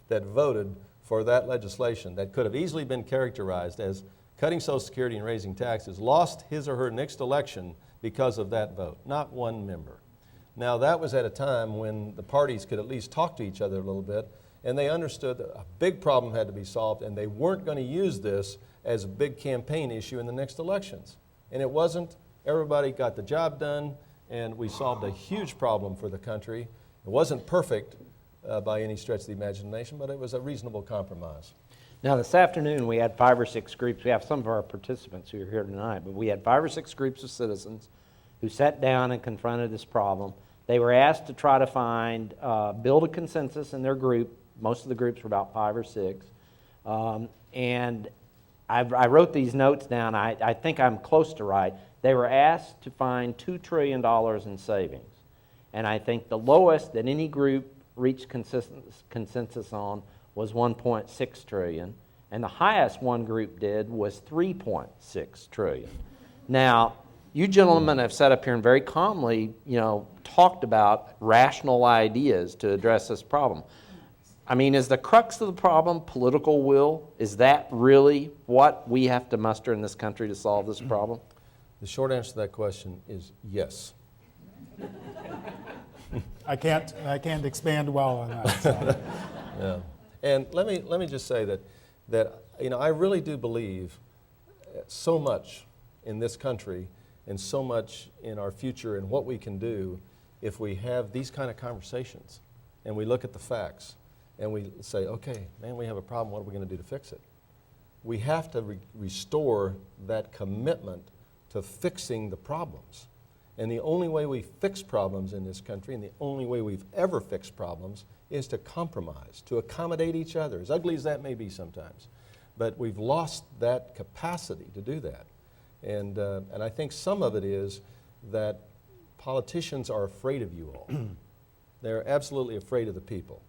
that voted for that legislation that could have easily been characterized as cutting Social Security and raising taxes lost his or her next election because of that vote. Not one member. Now that was at a time when the parties could at least talk to each other a little bit, and they understood that a big problem had to be solved, and they weren't going to use this as a big campaign issue in the next elections. And it wasn't. Everybody got the job done, and we solved a huge problem for the country. It wasn't perfect by any stretch of the imagination, but it was a reasonable compromise. Now, this afternoon, we had 5 or 6 groups. We have some of our participants who are here tonight, but we had 5 or 6 groups of citizens who sat down and confronted this problem. They were asked to try to build a consensus in their group. Most of the groups were about 5 or 6, And I wrote these notes down. I think I'm close to right. They were asked to find $2 trillion in savings. And I think the lowest that any group reached consensus on was $1.6 trillion. And the highest one group did was $3.6 trillion. Now, you gentlemen have sat up here and very calmly, talked about rational ideas to address this problem. I mean, is the crux of the problem political will? Is that really what we have to muster in this country to solve this problem? The short answer to that question is yes. I can't expand well on that. So. Yeah. And let me just say that I really do believe so much in this country and so much in our future and what we can do if we have these kind of conversations and we look at the facts and we say, okay, man, we have a problem. What are we going to do to fix it? We have to restore that commitment to fixing the problems. And the only way we fix problems in this country, and the only way we've ever fixed problems, is to compromise, to accommodate each other, as ugly as that may be sometimes. But we've lost that capacity to do that. And I think some of it is that politicians are afraid of you all. They're absolutely afraid of the people.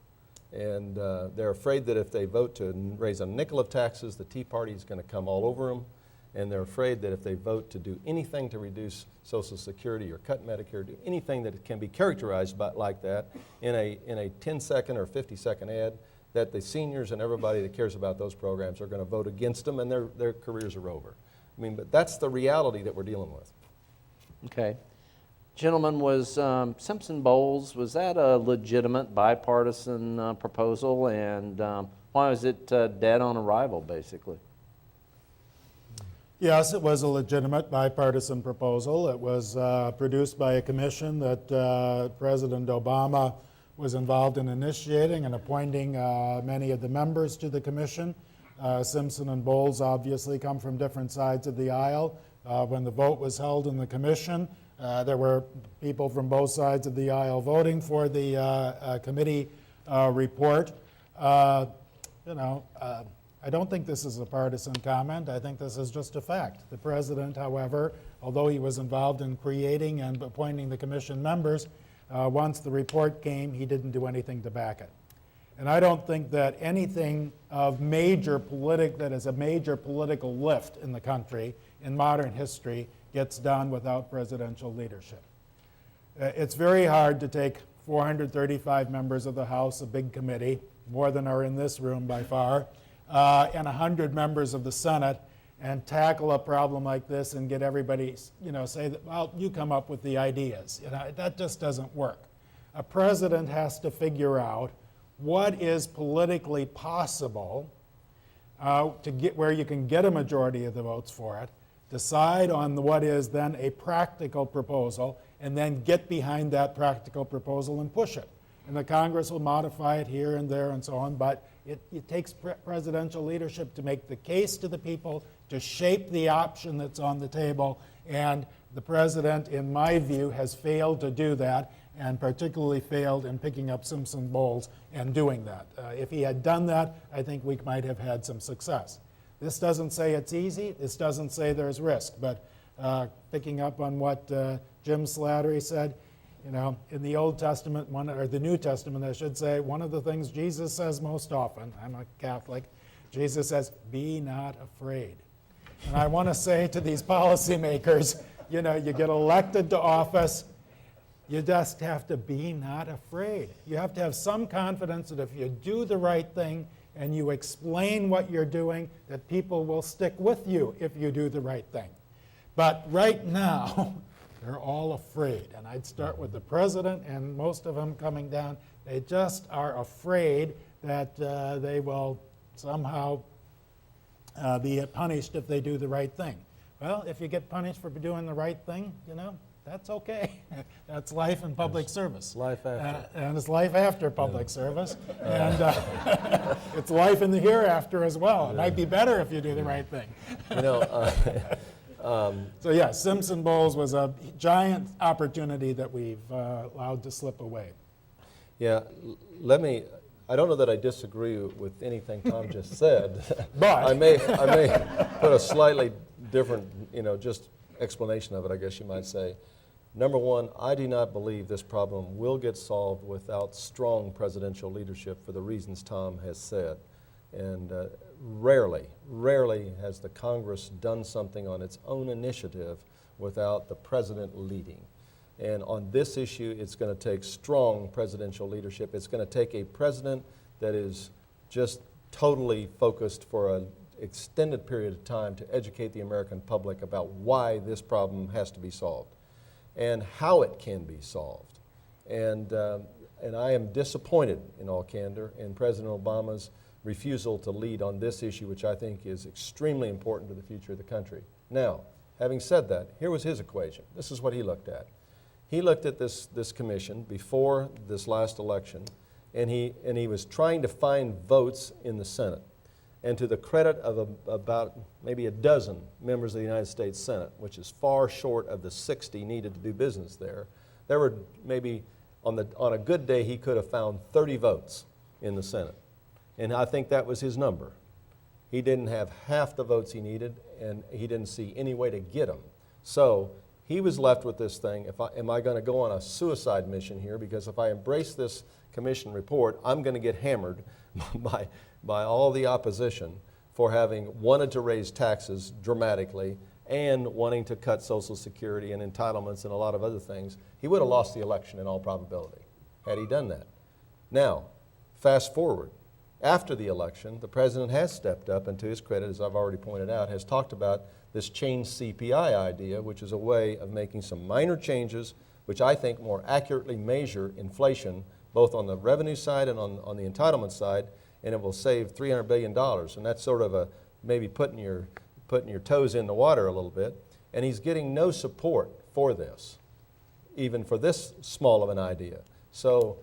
And they're afraid that if they vote to raise a nickel of taxes, the Tea Party is going to come all over them. And they're afraid that if they vote to do anything to reduce Social Security or cut Medicare, do anything that can be characterized like that in a 10-second or 50-second ad, that the seniors and everybody that cares about those programs are going to vote against them and their careers are over. I mean, but that's the reality that we're dealing with. Okay. Gentlemen, was Simpson-Bowles, was that a legitimate bipartisan proposal? And why was it dead on arrival, basically? Yes, it was a legitimate bipartisan proposal. It was produced by a commission that President Obama was involved in initiating and appointing many of the members to the commission. Simpson and Bowles obviously come from different sides of the aisle. When the vote was held in the commission, there were people from both sides of the aisle voting for the committee report. I don't think this is a partisan comment. I think this is just a fact. The president, however, although he was involved in creating and appointing the commission members, once the report came, he didn't do anything to back it. And I don't think that anything of that is a major political lift in the country in modern history gets done without presidential leadership. It's very hard to take 435 members of the House, a big committee, more than are in this room by far, and 100 members of the Senate, and tackle a problem like this and get everybody, say that, well, you come up with the ideas. That just doesn't work. A president has to figure out what is politically possible to get where you can get a majority of the votes for it, decide on what is then a practical proposal, and then get behind that practical proposal and push it. And the Congress will modify it here and there and so on, but it takes presidential leadership to make the case to the people, to shape the option that's on the table, and the president, in my view, has failed to do that, and particularly failed in picking up Simpson-Bowles and doing that. If he had done that, I think we might have had some success. This doesn't say it's easy, this doesn't say there's risk, but picking up on what Jim Slattery said, in the Old Testament, or the New Testament, I should say, one of the things Jesus says most often, I'm a Catholic, Jesus says, be not afraid. And I want to say to these policymakers, you get elected to office, you just have to be not afraid. You have to have some confidence that if you do the right thing and you explain what you're doing, that people will stick with you if you do the right thing. But right now, they're all afraid. And I'd start with the president and most of them coming down. They just are afraid that they will somehow be punished if they do the right thing. Well, if you get punished for doing the right thing, that's okay. That's life in public service. Life after. And it's life after public service. And it's life in the hereafter as well. It might be better if you do the right thing. So yeah, Simpson-Bowles was a giant opportunity that we've allowed to slip away. Yeah, I don't know that I disagree with anything Tom just said. But- I may put a slightly different, just explanation of it, I guess you might say. Number one, I do not believe this problem will get solved without strong presidential leadership for the reasons Tom has said. And rarely has the Congress done something on its own initiative without the president leading. And on this issue, it's going to take strong presidential leadership. It's going to take a president that is just totally focused for an extended period of time to educate the American public about why this problem has to be solved and how it can be solved. And I am disappointed, in all candor, in President Obama's refusal to lead on this issue, which I think is extremely important to the future of the country. Now, having said that, here was his equation. This is what he looked at. He looked at this commission before this last election, and he was trying to find votes in the Senate. And to the credit of about maybe a dozen members of the United States Senate, which is far short of the 60 needed to do business there were maybe, on a good day, he could have found 30 votes in the Senate. And I think that was his number. He didn't have half the votes he needed, and he didn't see any way to get them. So he was left with this thing, am I going to go on a suicide mission here? Because if I embrace this commission report, I'm going to get hammered by all the opposition for having wanted to raise taxes dramatically and wanting to cut Social Security and entitlements and a lot of other things. He would have lost the election in all probability had he done that. Now, fast forward. After the election, the president has stepped up, and to his credit, as I've already pointed out, has talked about this change CPI idea, which is a way of making some minor changes, which I think more accurately measure inflation, both on the revenue side and on the entitlement side, and it will save $300 billion. And that's sort of maybe putting your toes in the water a little bit. And he's getting no support for this, even for this small of an idea. So,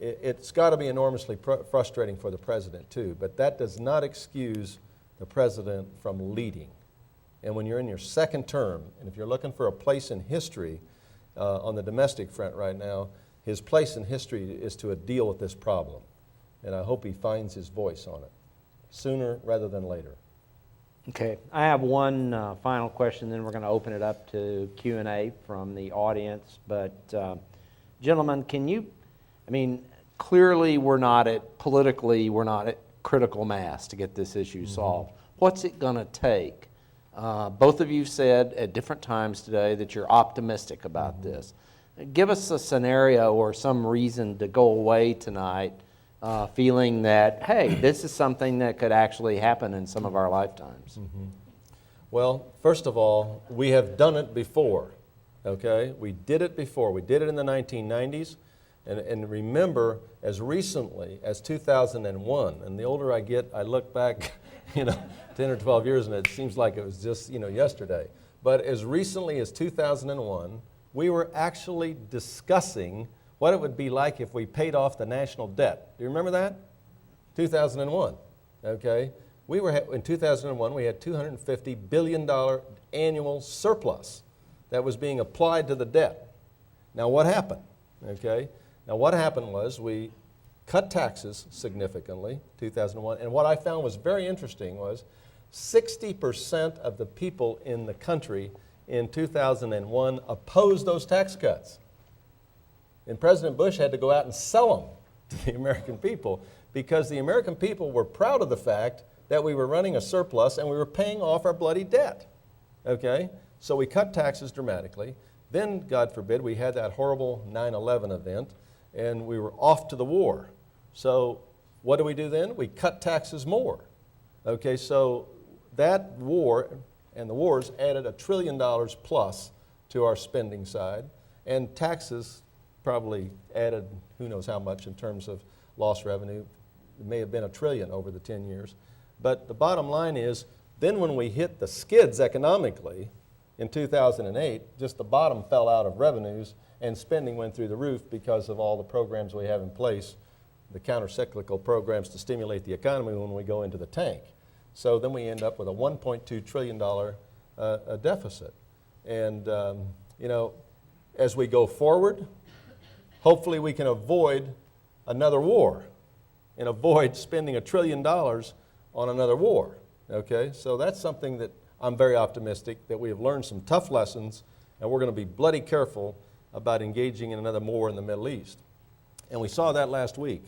it's got to be enormously frustrating for the president, too. But that does not excuse the president from leading. And when you're in your second term, and if you're looking for a place in history on the domestic front right now, his place in history is to deal with this problem. And I hope he finds his voice on it sooner rather than later. Okay, I have one final question, then we're going to open it up to Q&A from the audience. But gentlemen, clearly we're not at critical mass to get this issue solved. What's it going to take? Both of you said at different times today that you're optimistic about this. Give us a scenario or some reason to go away tonight feeling that, hey, this is something that could actually happen in some of our lifetimes. Well, first of all, we have done it before, okay? We did it before. We did it in the 1990s. And remember, as recently as 2001, and the older I get, I look back, 10 or 12 years, and it seems like it was just, yesterday. But as recently as 2001, we were actually discussing what it would be like if we paid off the national debt. Do you remember that? 2001, okay? In 2001, we had $250 billion annual surplus that was being applied to the debt. Now, what happened, okay? Now, what happened was we cut taxes significantly, 2001, and what I found was very interesting was 60% of the people in the country in 2001 opposed those tax cuts. And President Bush had to go out and sell them to the American people because the American people were proud of the fact that we were running a surplus and we were paying off our bloody debt, okay? So we cut taxes dramatically. Then, God forbid, we had that horrible 9/11 event, and we were off to the war. So what do we do then? We cut taxes more. Okay, so that war and the wars added $1 trillion plus to our spending side, and taxes probably added who knows how much in terms of lost revenue. It may have been $1 trillion over the 10 years. But the bottom line is, then when we hit the skids economically in 2008, just the bottom fell out of revenues, and spending went through the roof because of all the programs we have in place, the counter-cyclical programs to stimulate the economy when we go into the tank. So then we end up with a $1.2 trillion deficit. And, as we go forward, hopefully we can avoid another war and avoid spending $1 trillion on another war. Okay, so that's something that I'm very optimistic that we have learned some tough lessons, and we're going to be bloody careful about engaging in another war in the Middle East. And we saw that last week.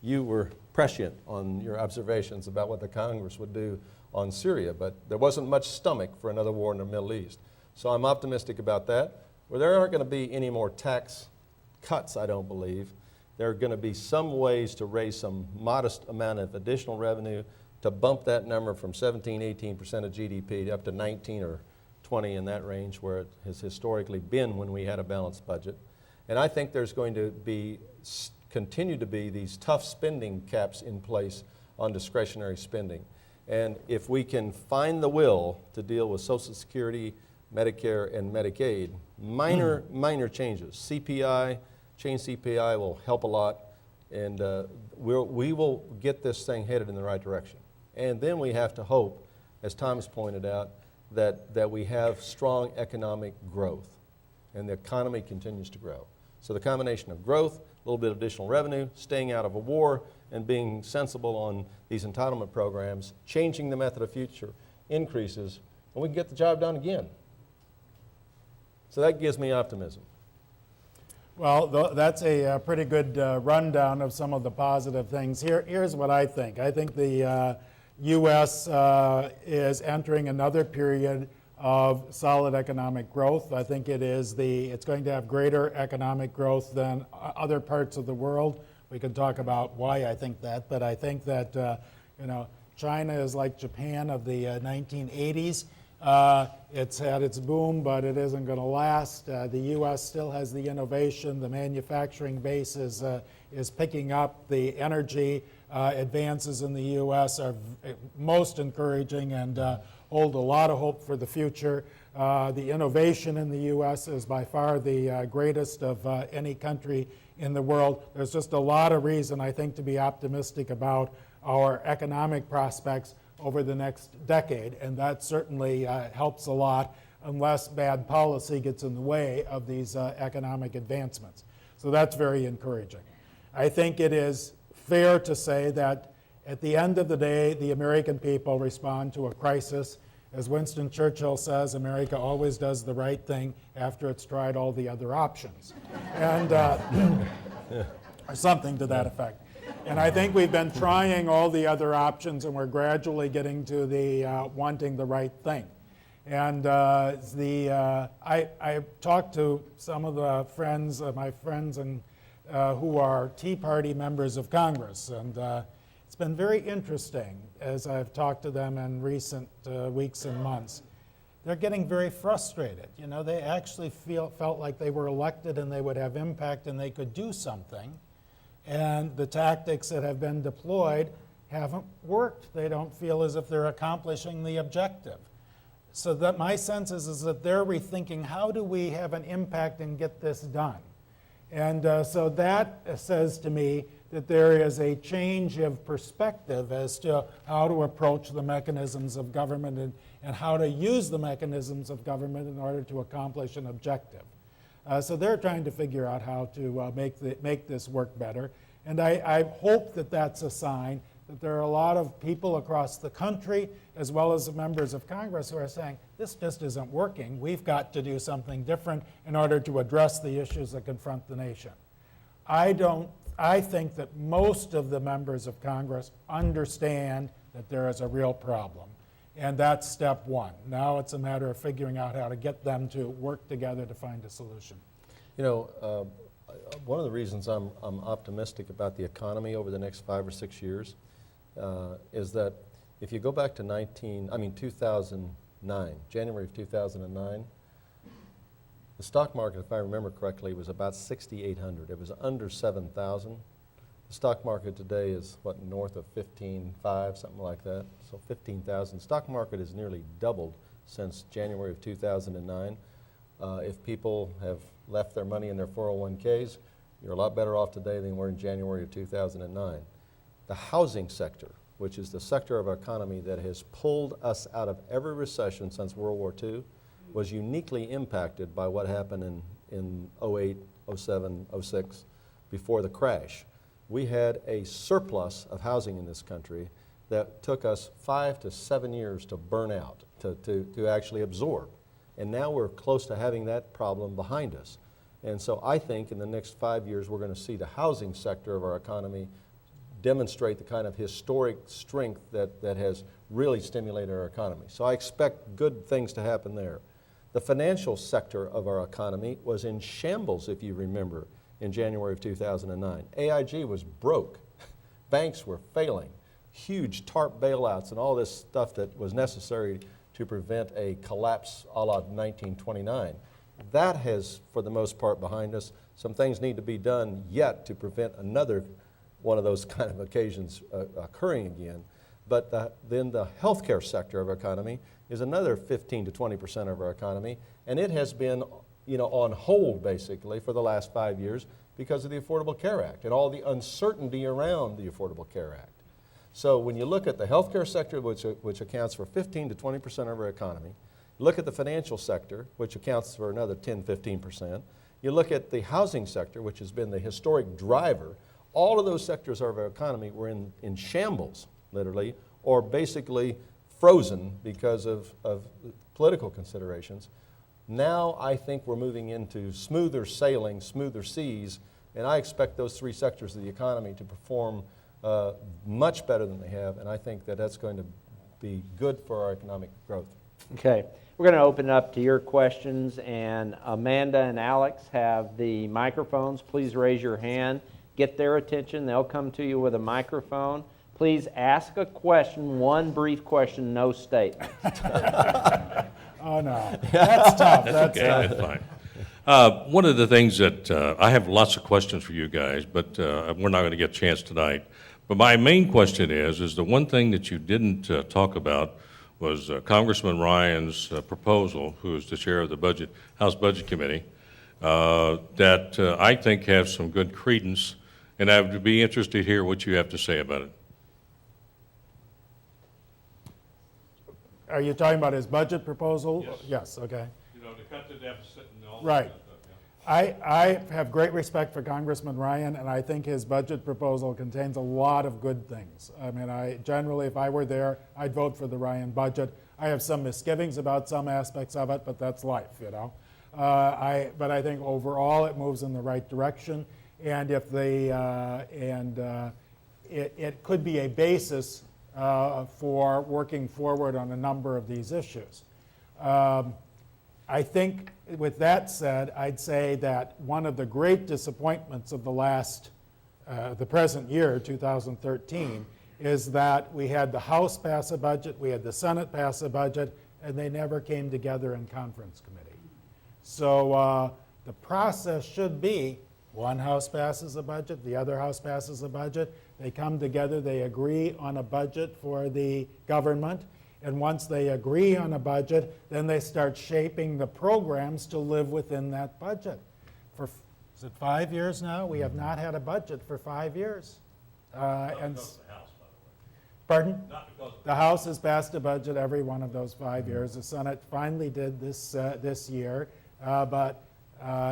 You were prescient on your observations about what the Congress would do on Syria, but there wasn't much stomach for another war in the Middle East. So I'm optimistic about that. Well, there aren't going to be any more tax cuts, I don't believe. There are going to be some ways to raise some modest amount of additional revenue to bump that number from 17, 18% of GDP up to 19 or 20 in that range where it has historically been when we had a balanced budget. And I think there's going to be, continue to be these tough spending caps in place on discretionary spending. And if we can find the will to deal with Social Security, Medicare, and Medicaid, minor changes. CPI, change CPI will help a lot, and we will get this thing headed in the right direction. And then we have to hope, as Thomas pointed out, that we have strong economic growth, and the economy continues to grow. So the combination of growth, a little bit of additional revenue, staying out of a war, and being sensible on these entitlement programs, changing the method of future increases, and we can get the job done again. So that gives me optimism. Well, that's a pretty good rundown of some of the positive things. Here's what I think. I think the U.S. Is entering another period of solid economic growth. I think it's going to have greater economic growth than other parts of the world. We can talk about why I think that, but I think that China is like Japan of the 1980s. It's had its boom, but it isn't going to last. The U.S. still has the innovation. The manufacturing base is picking up. The energy advances in the U.S. are most encouraging and hold a lot of hope for the future. The innovation in the U.S. is by far the greatest of any country in the world. There's just a lot of reason, I think, to be optimistic about our economic prospects over the next decade, and that certainly helps a lot unless bad policy gets in the way of these economic advancements. So that's very encouraging. I think it is fair to say that at the end of the day, the American people respond to a crisis. As Winston Churchill says, America always does the right thing after it's tried all the other options, and or something to that effect. And I think we've been trying all the other options, and we're gradually getting to the wanting the right thing. And I talked to some of the friends, my friends, and who are Tea Party members of Congress, and it's been very interesting as I've talked to them in recent weeks and months. They're getting very frustrated. They actually felt like they were elected and they would have impact and they could do something. And the tactics that have been deployed haven't worked. They don't feel as if they're accomplishing the objective. So that my sense is that they're rethinking, how do we have an impact and get this done? And so that says to me that there is a change of perspective as to how to approach the mechanisms of government and how to use the mechanisms of government in order to accomplish an objective. So they're trying to figure out how to make this work better. And I hope that that's a sign that there are a lot of people across the country, as well as the members of Congress, who are saying, this just isn't working. We've got to do something different in order to address the issues that confront the nation. I think that most of the members of Congress understand that there is a real problem. And that's step one. Now it's a matter of figuring out how to get them to work together to find a solution. One of the reasons I'm optimistic about the economy over the next 5 or 6 years is that if you go back to 2009, January of 2009, the stock market, if I remember correctly, was about 6,800. It was under 7,000. The stock market today is, north of 15.5, something like that, so 15,000. Stock market has nearly doubled since January of 2009. If people have left their money in their 401ks, you're a lot better off today than you were in January of 2009. The housing sector, which is the sector of our economy that has pulled us out of every recession since World War II, was uniquely impacted by what happened in 08, 07, 06, before the crash. we had a surplus of housing in this country that took us 5 to 7 years to burn out, to actually absorb. And now we're close to having that problem behind us. And so I think in the next 5 years, we're going to see the housing sector of our economy demonstrate the kind of historic strength that has really stimulated our economy. So I expect good things to happen there. The financial sector of our economy was in shambles, if you remember, in January of 2009. AIG was broke. Banks were failing. Huge TARP bailouts and all this stuff that was necessary to prevent a collapse a la 1929. That has, for the most part, behind us. Some things need to be done yet to prevent another one of those kind of occasions occurring again. But then the healthcare sector of our economy is another 15 to 20% of our economy, and it has been, on hold basically for the last 5 years because of the Affordable Care Act and all the uncertainty around the Affordable Care Act. So when you look at the healthcare sector, which accounts for 15 to 20% of our economy, look at the financial sector, which accounts for another 10, 15%. You look at the housing sector, which has been the historic driver. All of those sectors of our economy were in shambles, literally, or basically frozen because of political considerations. Now I think we're moving into smoother sailing, smoother seas, and I expect those three sectors of the economy to perform much better than they have, and I think that that's going to be good for our economic growth. Okay, we're going to open it up to your questions, and Amanda and Alex have the microphones. Please raise your hand, get their attention. They'll come to you with a microphone. Please ask a question, one brief question, no statement. Oh, no. That's tough. That's Okay, tough. that's fine. One of the things that I have lots of questions for you guys, but we're not going to get a chance tonight. But my main question is the one thing that you didn't talk about was Congressman Ryan's proposal, who is the chair of the House Budget Committee, that I think have some good credence, and I would be interested to hear what you have to say about it. Are you talking about his budget proposal? Yes. Yes, okay. You know, to cut the deficit and all Right. that stuff. Yeah. I have great respect for Congressman Ryan, and I think his budget proposal contains a lot of good things. I mean, generally, if I were there, I'd vote for the Ryan budget. I have some misgivings about some aspects of it, but that's life, you know. But I think overall it moves in the right direction, and if it could be a basis for working forward on a number of these issues. I think, with that said, I'd say that one of the great disappointments of the present year, 2013, is that we had the House pass a budget, we had the Senate pass a budget, and they never came together in conference committee. So the process should be one House passes a budget, the other House passes a budget, they come together, they agree on a budget for the government, and once they agree on a budget, then they start shaping the programs to live within that budget. Is it 5 years now? We have not had a budget for 5 years. And Because of the House, by the way. pardon? Not because of The House has passed a budget every one of those 5 years. The Senate finally did this year, but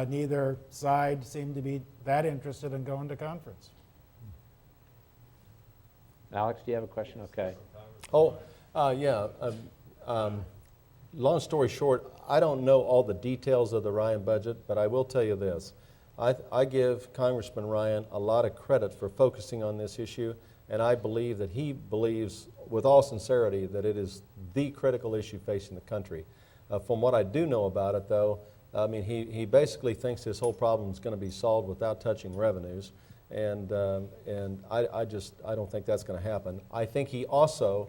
neither side seemed to be that interested in going to conference. Alex, do you have a question? Okay. Oh, yeah. Long story short, I don't know all the details of the Ryan budget, but I will tell you this. I give Congressman Ryan a lot of credit for focusing on this issue, and I believe that he believes with all sincerity that it is the critical issue facing the country. From what I do know about it, though, I mean, he basically thinks this whole problem is going to be solved without touching revenues, and I don't think that's going to happen. I think he also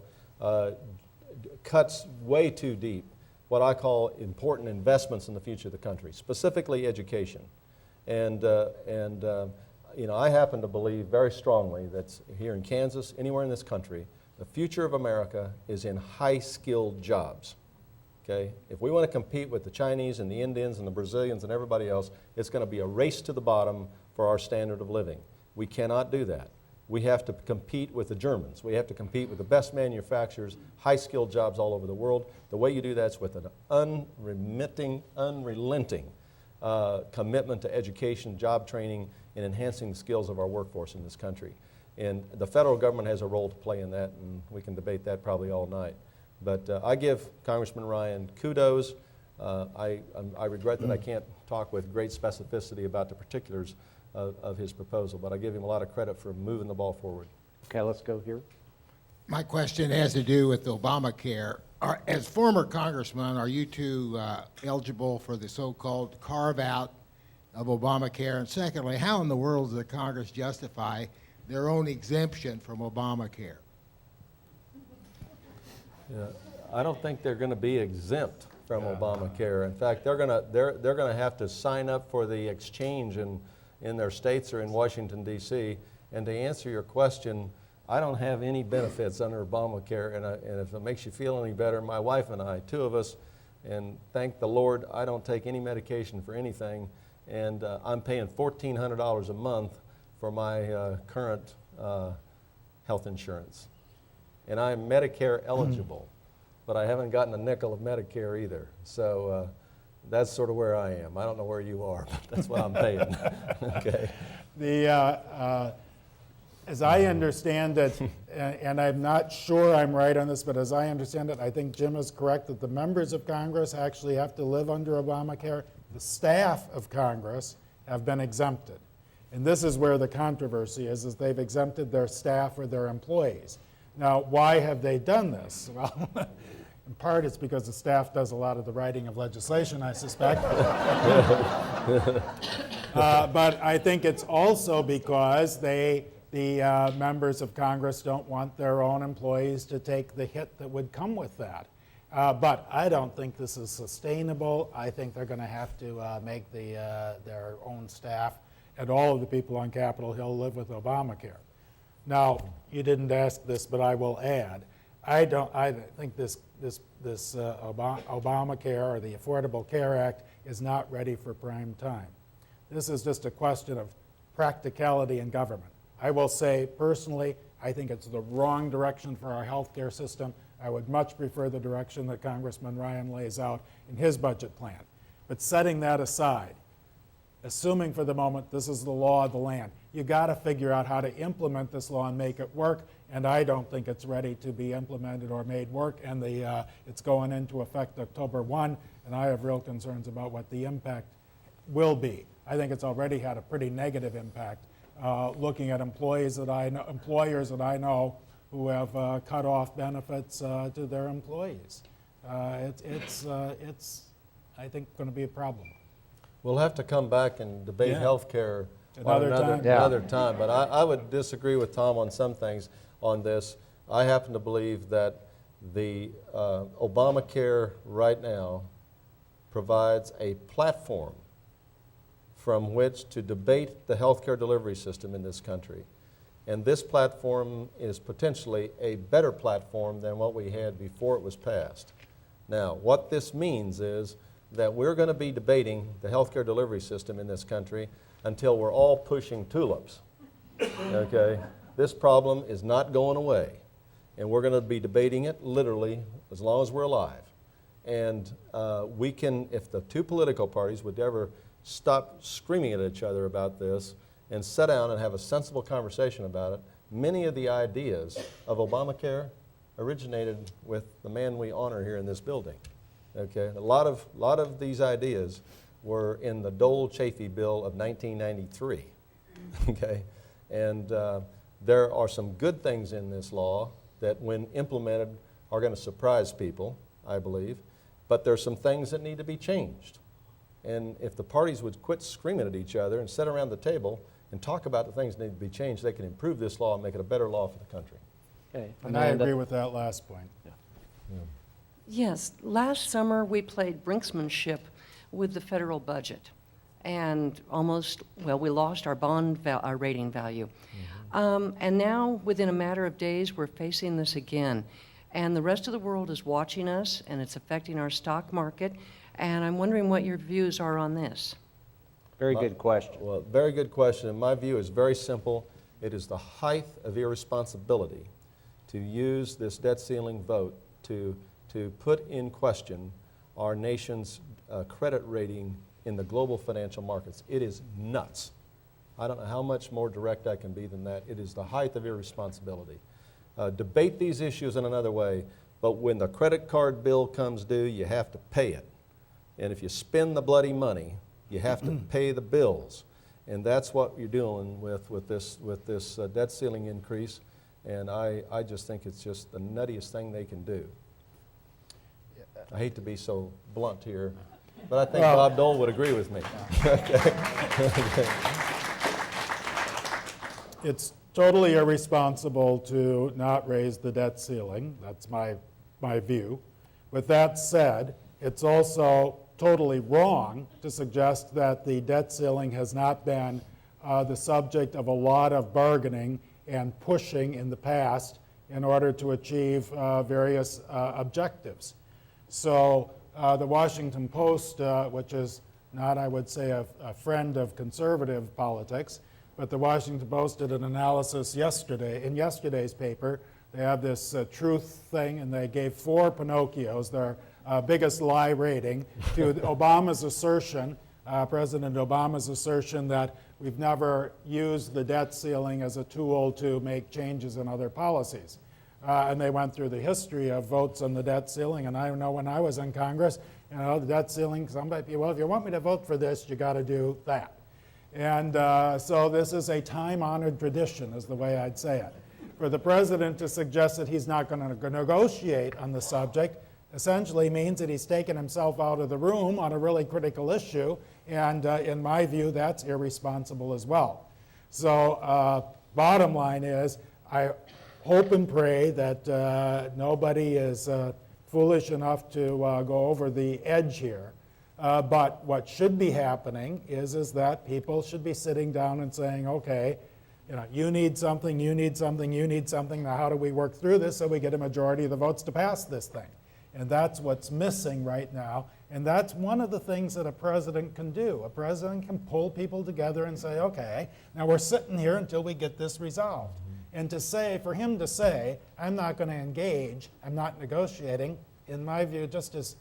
cuts way too deep what I call important investments in the future of the country, specifically education. And you know, I happen to believe very strongly that here in Kansas, anywhere in this country, the future of America is in high-skilled jobs. Okay? If we want to compete with the Chinese and the Indians and the Brazilians and everybody else, it's going to be a race to the bottom for our standard of living. We cannot do that. We have to compete with the Germans. We have to compete with the best manufacturers, high-skilled jobs all over the world. The way you do that is with an unrelenting commitment to education, job training, in enhancing the skills of our workforce in this country. And the federal government has a role to play in that, and we can debate that probably all night. But I give Congressman Ryan kudos. I regret that I can't talk with great specificity about the particulars of his proposal, but I give him a lot of credit for moving the ball forward. Okay, let's go here. My question has to do with Obamacare. As former congressman, are you two eligible for the so-called carve-out of Obamacare? And secondly, how in the world does the Congress justify their own exemption from Obamacare? Yeah, I don't think they're going to be exempt from Obamacare. In fact, they're going to have to sign up for the exchange in their states or in Washington, D.C. And to answer your question, I don't have any benefits under Obamacare, and if it makes you feel any better, my wife and I, two of us, and thank the Lord, I don't take any medication for anything, and I'm paying $1,400 a month for my current health insurance. And I'm Medicare eligible, but I haven't gotten a nickel of Medicare either. So that's sort of where I am. I don't know where you are, but that's what I'm paying. Okay. As I understand it, and I'm not sure I'm right on this, but as I understand it, I think Jim is correct that the members of Congress actually have to live under Obamacare. The staff of Congress have been exempted. And this is where the controversy is they've exempted their staff or their employees. Now, why have they done this? Well, in part it's because the staff does a lot of the writing of legislation, I suspect. But I think it's also because the members of Congress don't want their own employees to take the hit that would come with that. But I don't think this is sustainable. I think they're going to have to make their own staff and all of the people on Capitol Hill live with Obamacare. Now, you didn't ask this, but I will add, I think this Obamacare or the Affordable Care Act is not ready for prime time. This is just a question of practicality in government. I will say, personally, I think it's the wrong direction for our health care system. I would much prefer the direction that Congressman Ryan lays out in his budget plan. But setting that aside, assuming for the moment this is the law of the land, you got to figure out how to implement this law and make it work, and I don't think it's ready to be implemented or made work, and it's going into effect October 1, and I have real concerns about what the impact will be. I think it's already had a pretty negative impact. Looking at employers that I know who have cut off benefits to their employees. It's I think, going to be a problem. We'll have to come back and debate health care Another time. But I would disagree with Tom on some things on this. I happen to believe that the Obamacare right now provides a platform from which to debate the healthcare delivery system in this country. And this platform is potentially a better platform than what we had before it was passed. Now, what this means is that we're going to be debating the healthcare delivery system in this country until we're all pushing tulips. Okay? This problem is not going away. And we're going to be debating it literally as long as we're alive. And we can, if the two political parties would ever stop screaming at each other about this and sit down and have a sensible conversation about it, many of the ideas of Obamacare originated with the man we honor here in this building. Okay, a lot of these ideas were in the Dole bill of 1993. Okay, and there are some good things in this law that, when implemented, are going to surprise people, I believe. But there's some things that need to be changed. And if the parties would quit screaming at each other and sit around the table and talk about the things that need to be changed, they can improve this law and make it a better law for the country. Okay. And I agree with that last point. Yes, last summer we played brinksmanship with the federal budget and we lost our our rating value. And now, within a matter of days, we're facing this again. And the rest of the world is watching us, and it's affecting our stock market. And I'm wondering what your views are on this. Very good question. Well, very good question. And my view is very simple. It is the height of irresponsibility to use this debt ceiling vote to put in question our nation's credit rating in the global financial markets. It is nuts. I don't know how much more direct I can be than that. It is the height of irresponsibility. Debate these issues in another way, but when the credit card bill comes due, you have to pay it. And if you spend the bloody money, you have to pay the bills. And that's what you're dealing with this debt ceiling increase. And I just think it's just the nuttiest thing they can do. I hate to be so blunt here, but I think Bob Dole would agree with me. It's totally irresponsible to not raise the debt ceiling. That's my view. With that said, it's also totally wrong to suggest that the debt ceiling has not been the subject of a lot of bargaining and pushing in the past in order to achieve various objectives. So the Washington Post, which is not, I would say, a friend of conservative politics, but the Washington Post did an analysis yesterday. In yesterday's paper, they have this truth thing, and they gave 4 Pinocchios, their biggest lie rating, to Obama's assertion, President Obama's assertion that we've never used the debt ceiling as a tool to make changes in other policies. And they went through the history of votes on the debt ceiling, and I know when I was in Congress, the debt ceiling, somebody, well, if you want me to vote for this, you got to do that. And so this is a time-honored tradition, is the way I'd say it. For the president to suggest that he's not going to negotiate on the subject essentially means that he's taken himself out of the room on a really critical issue, and in my view, that's irresponsible as well. So bottom line is, I hope and pray that nobody is foolish enough to go over the edge here. But what should be happening is that people should be sitting down and saying, okay, you need something, you need something, you need something. Now how do we work through this so we get a majority of the votes to pass this thing? And that's what's missing right now. And that's one of the things that a president can do. A president can pull people together and say, okay, now we're sitting here until we get this resolved. And to say, for him to say, I'm not going to engage, I'm not negotiating, in my view, just as,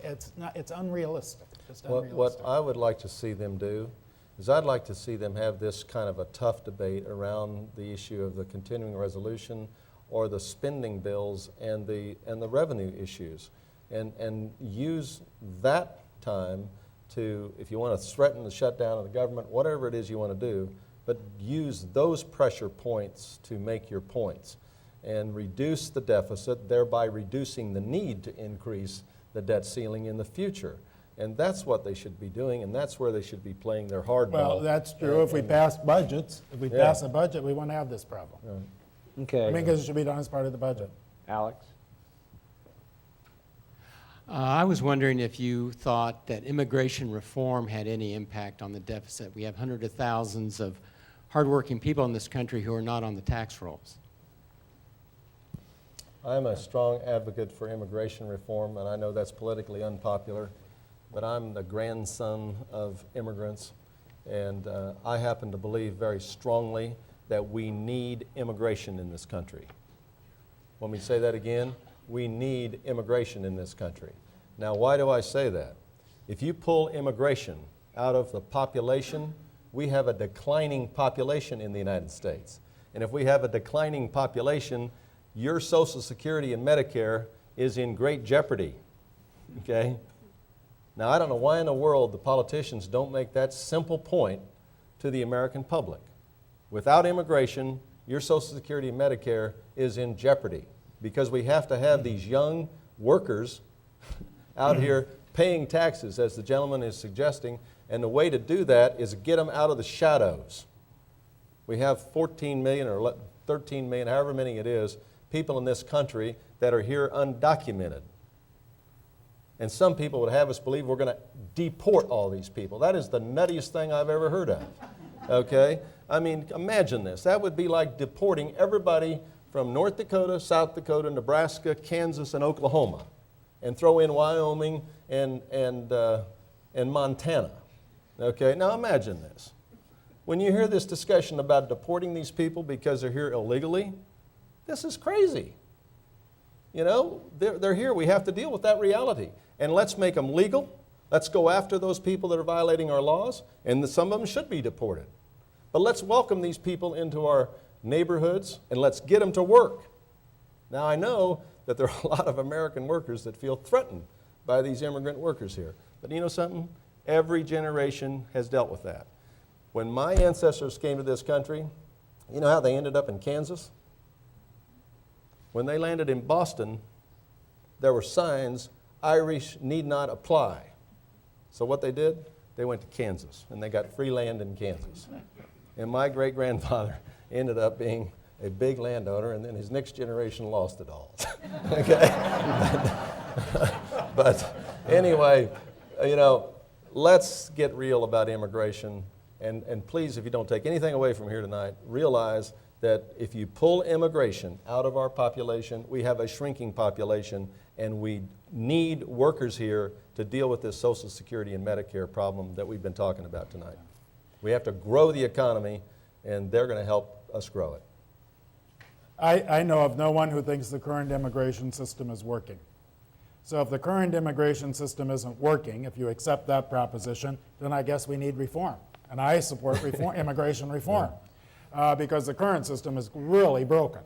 it's unrealistic. Just unrealistic. What I would like to see them do is I'd like to see them have this kind of a tough debate around the issue of the continuing resolution or the spending bills and the revenue issues, and use that time to, if you want to threaten the shutdown of the government, whatever it is you want to do, but use those pressure points to make your points and reduce the deficit, thereby reducing the need to increase the debt ceiling in the future. And that's what they should be doing, and that's where they should be playing their hardball. Well, that's true. If we passed budgets, if we pass a budget, we wouldn't have this problem. Right. Okay. I mean, because it should be done as part of the budget. Alex? I was wondering if you thought that immigration reform had any impact on the deficit. We have hundreds of thousands of hardworking people in this country who are not on the tax rolls. I'm a strong advocate for immigration reform, and I know that's politically unpopular, but I'm the grandson of immigrants, and I happen to believe very strongly that we need immigration in this country. Let me say that again. We need immigration in this country. Now, why do I say that? If you pull immigration out of the population, we have a declining population in the United States. And if we have a declining population, your Social Security and Medicare is in great jeopardy, okay? Now, I don't know why in the world the politicians don't make that simple point to the American public. Without immigration, your Social Security and Medicare is in jeopardy because we have to have these young workers out here paying taxes, as the gentleman is suggesting, and the way to do that is get them out of the shadows. We have 14 million or 13 million, however many it is, people in this country that are here undocumented. And some people would have us believe we're going to deport all these people. That is the nuttiest thing I've ever heard of, okay? I mean, imagine this. That would be like deporting everybody from North Dakota, South Dakota, Nebraska, Kansas, and Oklahoma, and throw in Wyoming and Montana. Okay, now imagine this. When you hear this discussion about deporting these people because they're here illegally, this is crazy. They're here. We have to deal with that reality. And let's make them legal. Let's go after those people that are violating our laws, and some of them should be deported. But let's welcome these people into our neighborhoods, and let's get them to work. Now, I know that there are a lot of American workers that feel threatened by these immigrant workers here. But you know something? Every generation has dealt with that. When my ancestors came to this country, you know how they ended up in Kansas? When they landed in Boston, there were signs, Irish need not apply. So what they did, they went to Kansas, and they got free land in Kansas. And my great-grandfather ended up being a big landowner, and then his next generation lost it all. Okay? But anyway, you know, let's get real about immigration. And please, if you don't take anything away from here tonight, realize that if you pull immigration out of our population, we have a shrinking population, and we need workers here to deal with this Social Security and Medicare problem that we've been talking about tonight. We have to grow the economy, and they're going to help us grow it. I know of no one who thinks the current immigration system is working. So if the current immigration system isn't working, if you accept that proposition, then I guess we need reform. And I support reform, immigration reform, because the current system is really broken.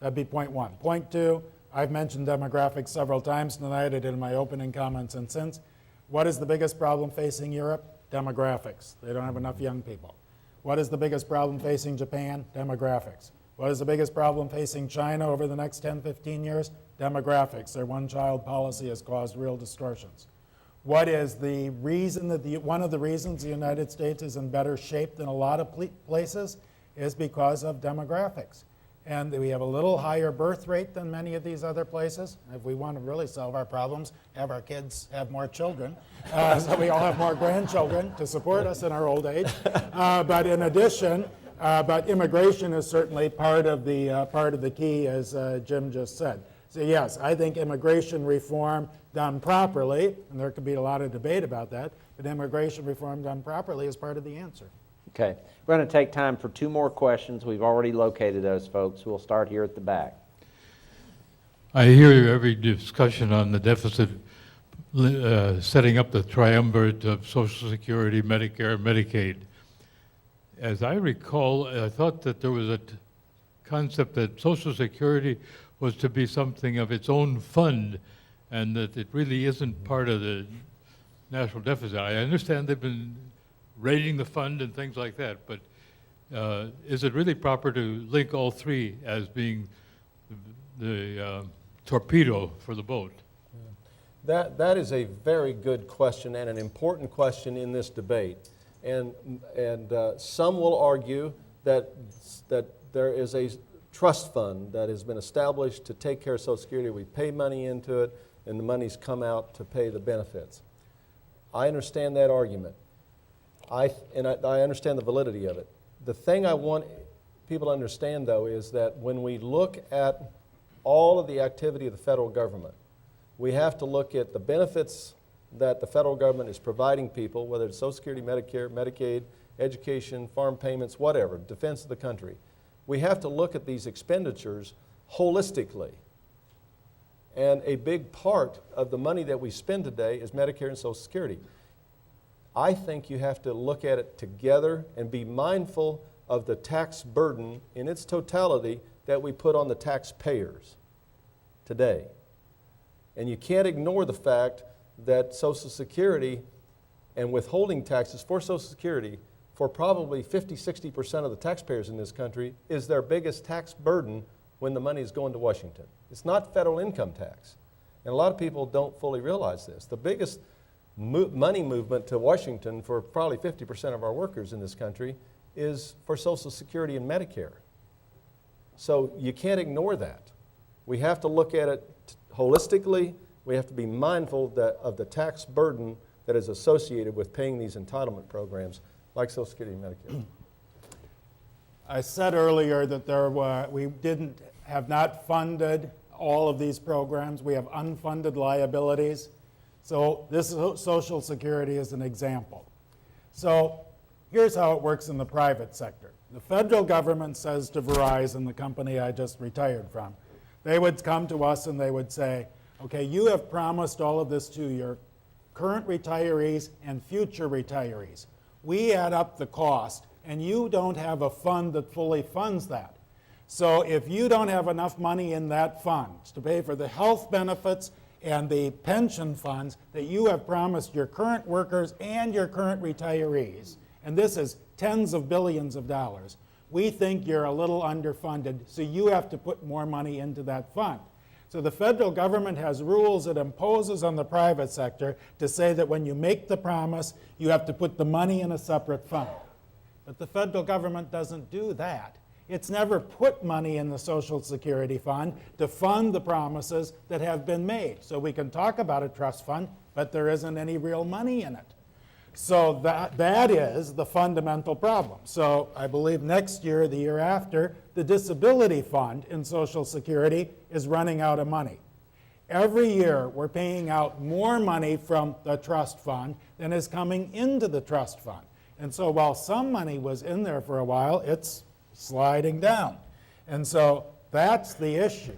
That'd be point one. Point two, I've mentioned demographics several times tonight. I did in my opening comments and since. What is the biggest problem facing Europe? Demographics. They don't have enough young people. What is the biggest problem facing Japan? Demographics. What is the biggest problem facing China over the next 10, 15 years? Demographics. Their one-child policy has caused real distortions. What is the reason that one of the reasons the United States is in better shape than a lot of places is because of demographics. And we have a little higher birth rate than many of these other places. If we want to really solve our problems, have our kids have more children, so we all have more grandchildren to support us in our old age. But in addition, but immigration is certainly part of the key, as Jim just said. So yes, I think immigration reform done properly, and there could be a lot of debate about that, but immigration reform done properly is part of the answer. Okay. We're going to take time for 2 more questions. We've already located those folks. We'll start here at the back. I hear every discussion on the deficit, setting up the triumvirate of Social Security, Medicare, Medicaid. As I recall, I thought that there was a concept that Social Security was to be something of its own fund, and that it really isn't part of the national deficit. I understand they've been raiding the fund and things like that, but is it really proper to link all three as being the torpedo for the boat? That is a very good question and an important question in this debate. And some will argue that there is a trust fund that has been established to take care of Social Security. We pay money into it, and the money's come out to pay the benefits. I understand that argument. I understand the validity of it. The thing I want people to understand, though, is that when we look at all of the activity of the federal government, we have to look at the benefits that the federal government is providing people, whether it's Social Security, Medicare, Medicaid, education, farm payments, whatever, defense of the country. We have to look at these expenditures holistically. And a big part of the money that we spend today is Medicare and Social Security. I think you have to look at it together and be mindful of the tax burden in its totality that we put on the taxpayers today. And you can't ignore the fact that Social Security and withholding taxes for Social Security for probably 50-60% of the taxpayers in this country is their biggest tax burden when the money is going to Washington. It's not federal income tax. And a lot of people don't fully realize this. The biggest money movement to Washington for probably 50% of our workers in this country is for Social Security and Medicare. So you can't ignore that. We have to look at it holistically. We have to be mindful of the tax burden that is associated with paying these entitlement programs like Social Security and Medicare. I said earlier that we have not funded all of these programs. We have unfunded liabilities. So this Social Security is an example. So here's how it works in the private sector. The federal government says to Verizon, the company I just retired from, they would come to us and they would say, okay, you have promised all of this to your current retirees and future retirees. We add up the cost, and you don't have a fund that fully funds that. So if you don't have enough money in that fund to pay for the health benefits and the pension funds that you have promised your current workers and your current retirees, and this is tens of billions of dollars, we think you're a little underfunded, so you have to put more money into that fund. So the federal government has rules it imposes on the private sector to say that when you make the promise, you have to put the money in a separate fund. But the federal government doesn't do that. It's never put money in the Social Security fund to fund the promises that have been made. So we can talk about a trust fund, but there isn't any real money in it. So that is the fundamental problem. So I believe next year, the year after, the disability fund in Social Security is running out of money. Every year, we're paying out more money from the trust fund than is coming into the trust fund. And so while some money was in there for a while, it's sliding down. And so that's the issue.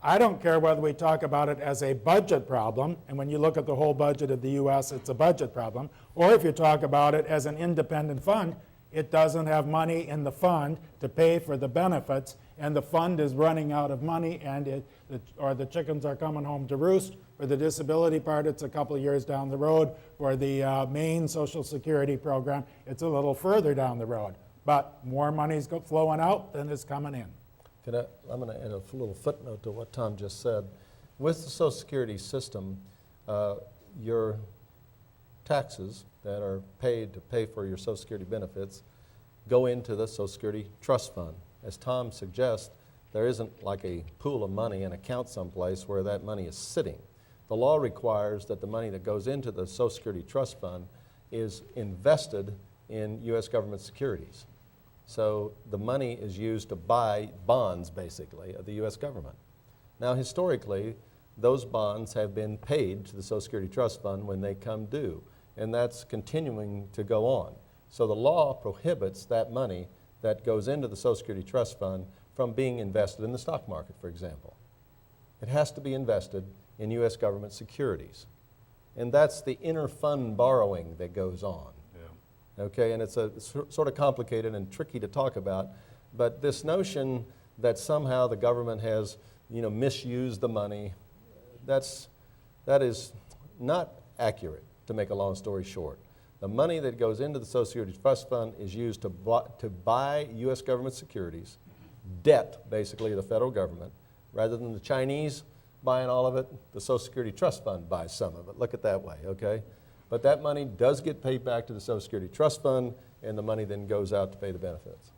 I don't care whether we talk about it as a budget problem, and when you look at the whole budget of the U.S., it's a budget problem, or if you talk about it as an independent fund, it doesn't have money in the fund to pay for the benefits, and the fund is running out of money, and or the chickens are coming home to roost. For the disability part, it's a couple of years down the road. For the main Social Security program, it's a little further down the road. But more money's flowing out than is coming in. I'm going to add a little footnote to what Tom just said. With the Social Security system, your taxes that are paid to pay for your Social Security benefits go into the Social Security Trust Fund. As Tom suggests, there isn't like a pool of money, an account someplace where that money is sitting. The law requires that the money that goes into the Social Security Trust Fund is invested in U.S. government securities. So the money is used to buy bonds, basically, of the U.S. government. Now, historically, those bonds have been paid to the Social Security Trust Fund when they come due, and that's continuing to go on. So the law prohibits that money that goes into the Social Security Trust Fund from being invested in the stock market, for example. It has to be invested in U.S. government securities. And that's the inter-fund borrowing that goes on. Okay, and it's sort of complicated and tricky to talk about, but this notion that somehow the government has, misused the money, that is not accurate, to make a long story short. The money that goes into the Social Security Trust Fund is used to buy U.S. government securities, debt, basically, of the federal government. Rather than the Chinese buying all of it, the Social Security Trust Fund buys some of it. Look at it that way, okay? But that money does get paid back to the Social Security Trust Fund, and the money then goes out to pay the benefits.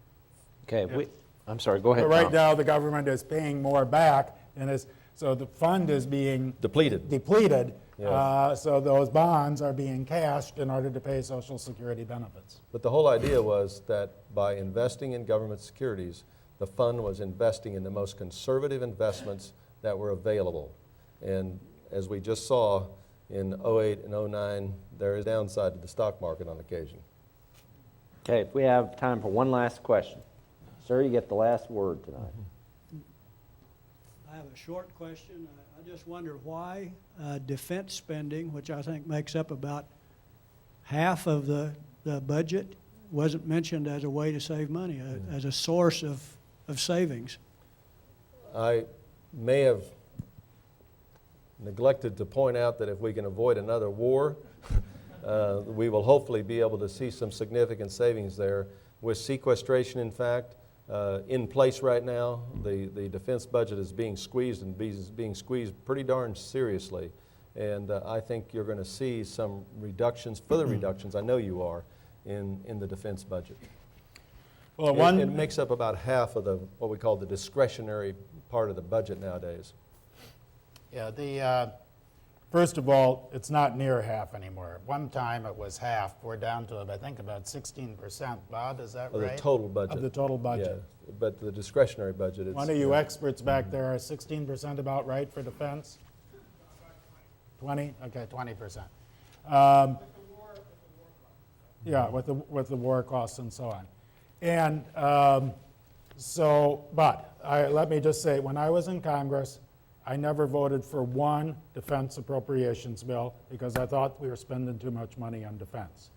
Okay, I'm sorry, go ahead, But right Tom. now, the government is paying more back, and so the fund is being Depleted. Yeah. So those bonds are being cashed in order to pay Social Security benefits. But the whole idea was that by investing in government securities, the fund was investing in the most conservative investments that were available. And as we just saw, in 08 and 09, there is downside to the stock market on occasion. Okay, if we have time for one last question. Sir, you get the last word tonight. I have a short question. I just wonder why defense spending, which I think makes up about half of the budget, wasn't mentioned as a way to save money, as a source of savings. I may have neglected to point out that if we can avoid another war, we will hopefully be able to see some significant savings there. With sequestration, in fact, in place right now, the defense budget is being squeezed and being squeezed pretty darn seriously. And I think you're going to see some reductions, further reductions, I know you are, in the defense budget. Well, it makes up about half of what we call the discretionary part of the budget nowadays. Yeah, first of all, it's not near half anymore. One time it was half. We're down to, I think, about 16%. Bob, is that right? Of the total budget. Of the total budget. Yeah, but the discretionary budget is... One of you experts back there, are 16% about right for defense? 20? Okay, 20%. Yeah, with the war costs and so on. And let me just say, when I was in Congress, I never voted for one defense appropriations bill because I thought we were spending too much money on defense.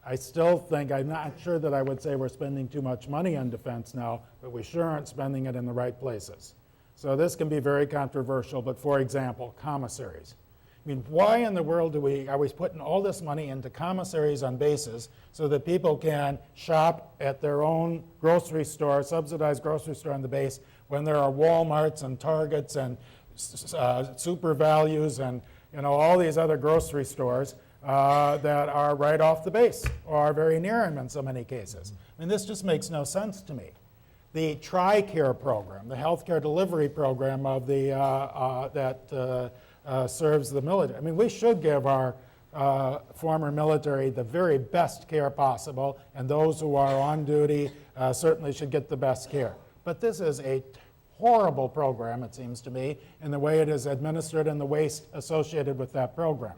I still think, I'm not sure that I would say we're spending too much money on defense now, but we sure aren't spending it in the right places. So this can be very controversial, but for example, commissaries. I mean, why in the world are we putting all this money into commissaries on bases so that people can shop at their own grocery store, subsidized grocery store on the base, when there are Walmarts and Targets and Super Values and all these other grocery stores that are right off the base or very near them in so many cases? I mean, this just makes no sense to me. The TRICARE program, the healthcare delivery program of the that serves the military. I mean, we should give our former military the very best care possible, and those who are on duty certainly should get the best care. But this is a horrible program, it seems to me, in the way it is administered and the waste associated with that program.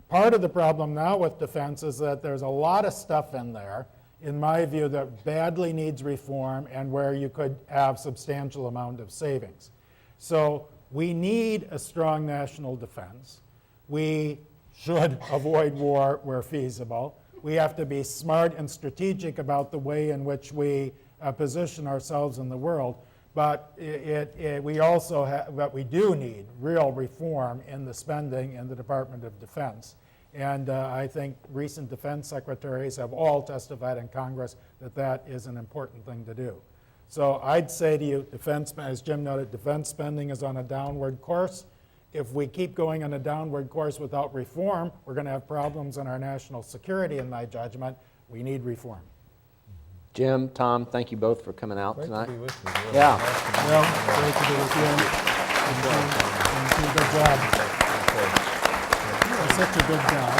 Part of the problem now with defense is that there's a lot of stuff in there, in my view, that badly needs reform and where you could have substantial amount of savings. So we need a strong national defense. We should avoid war where feasible. We have to be smart and strategic about the way in which we position ourselves in the world. But we do need real reform in the spending in the Department of Defense. And I think recent defense secretaries have all testified in Congress that that is an important thing to do. So I'd say to you, defense, as Jim noted, defense spending is on a downward course. If we keep going on a downward course without reform, we're going to have problems in our national security, in my judgment. We need reform. Jim, Tom, thank you both for coming out tonight. Great to be with you. Really. Yeah. Well, great to be with you. And good job. Such a good job.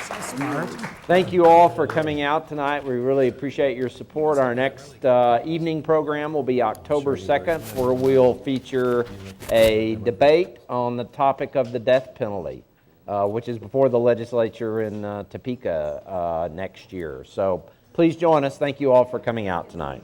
So smart. Thank you all for coming out tonight. We really appreciate your support. Our next evening program will be October 2nd, where we'll feature a debate on the topic of the death penalty, which is before the legislature in Topeka next year. So please join us. Thank you all for coming out tonight.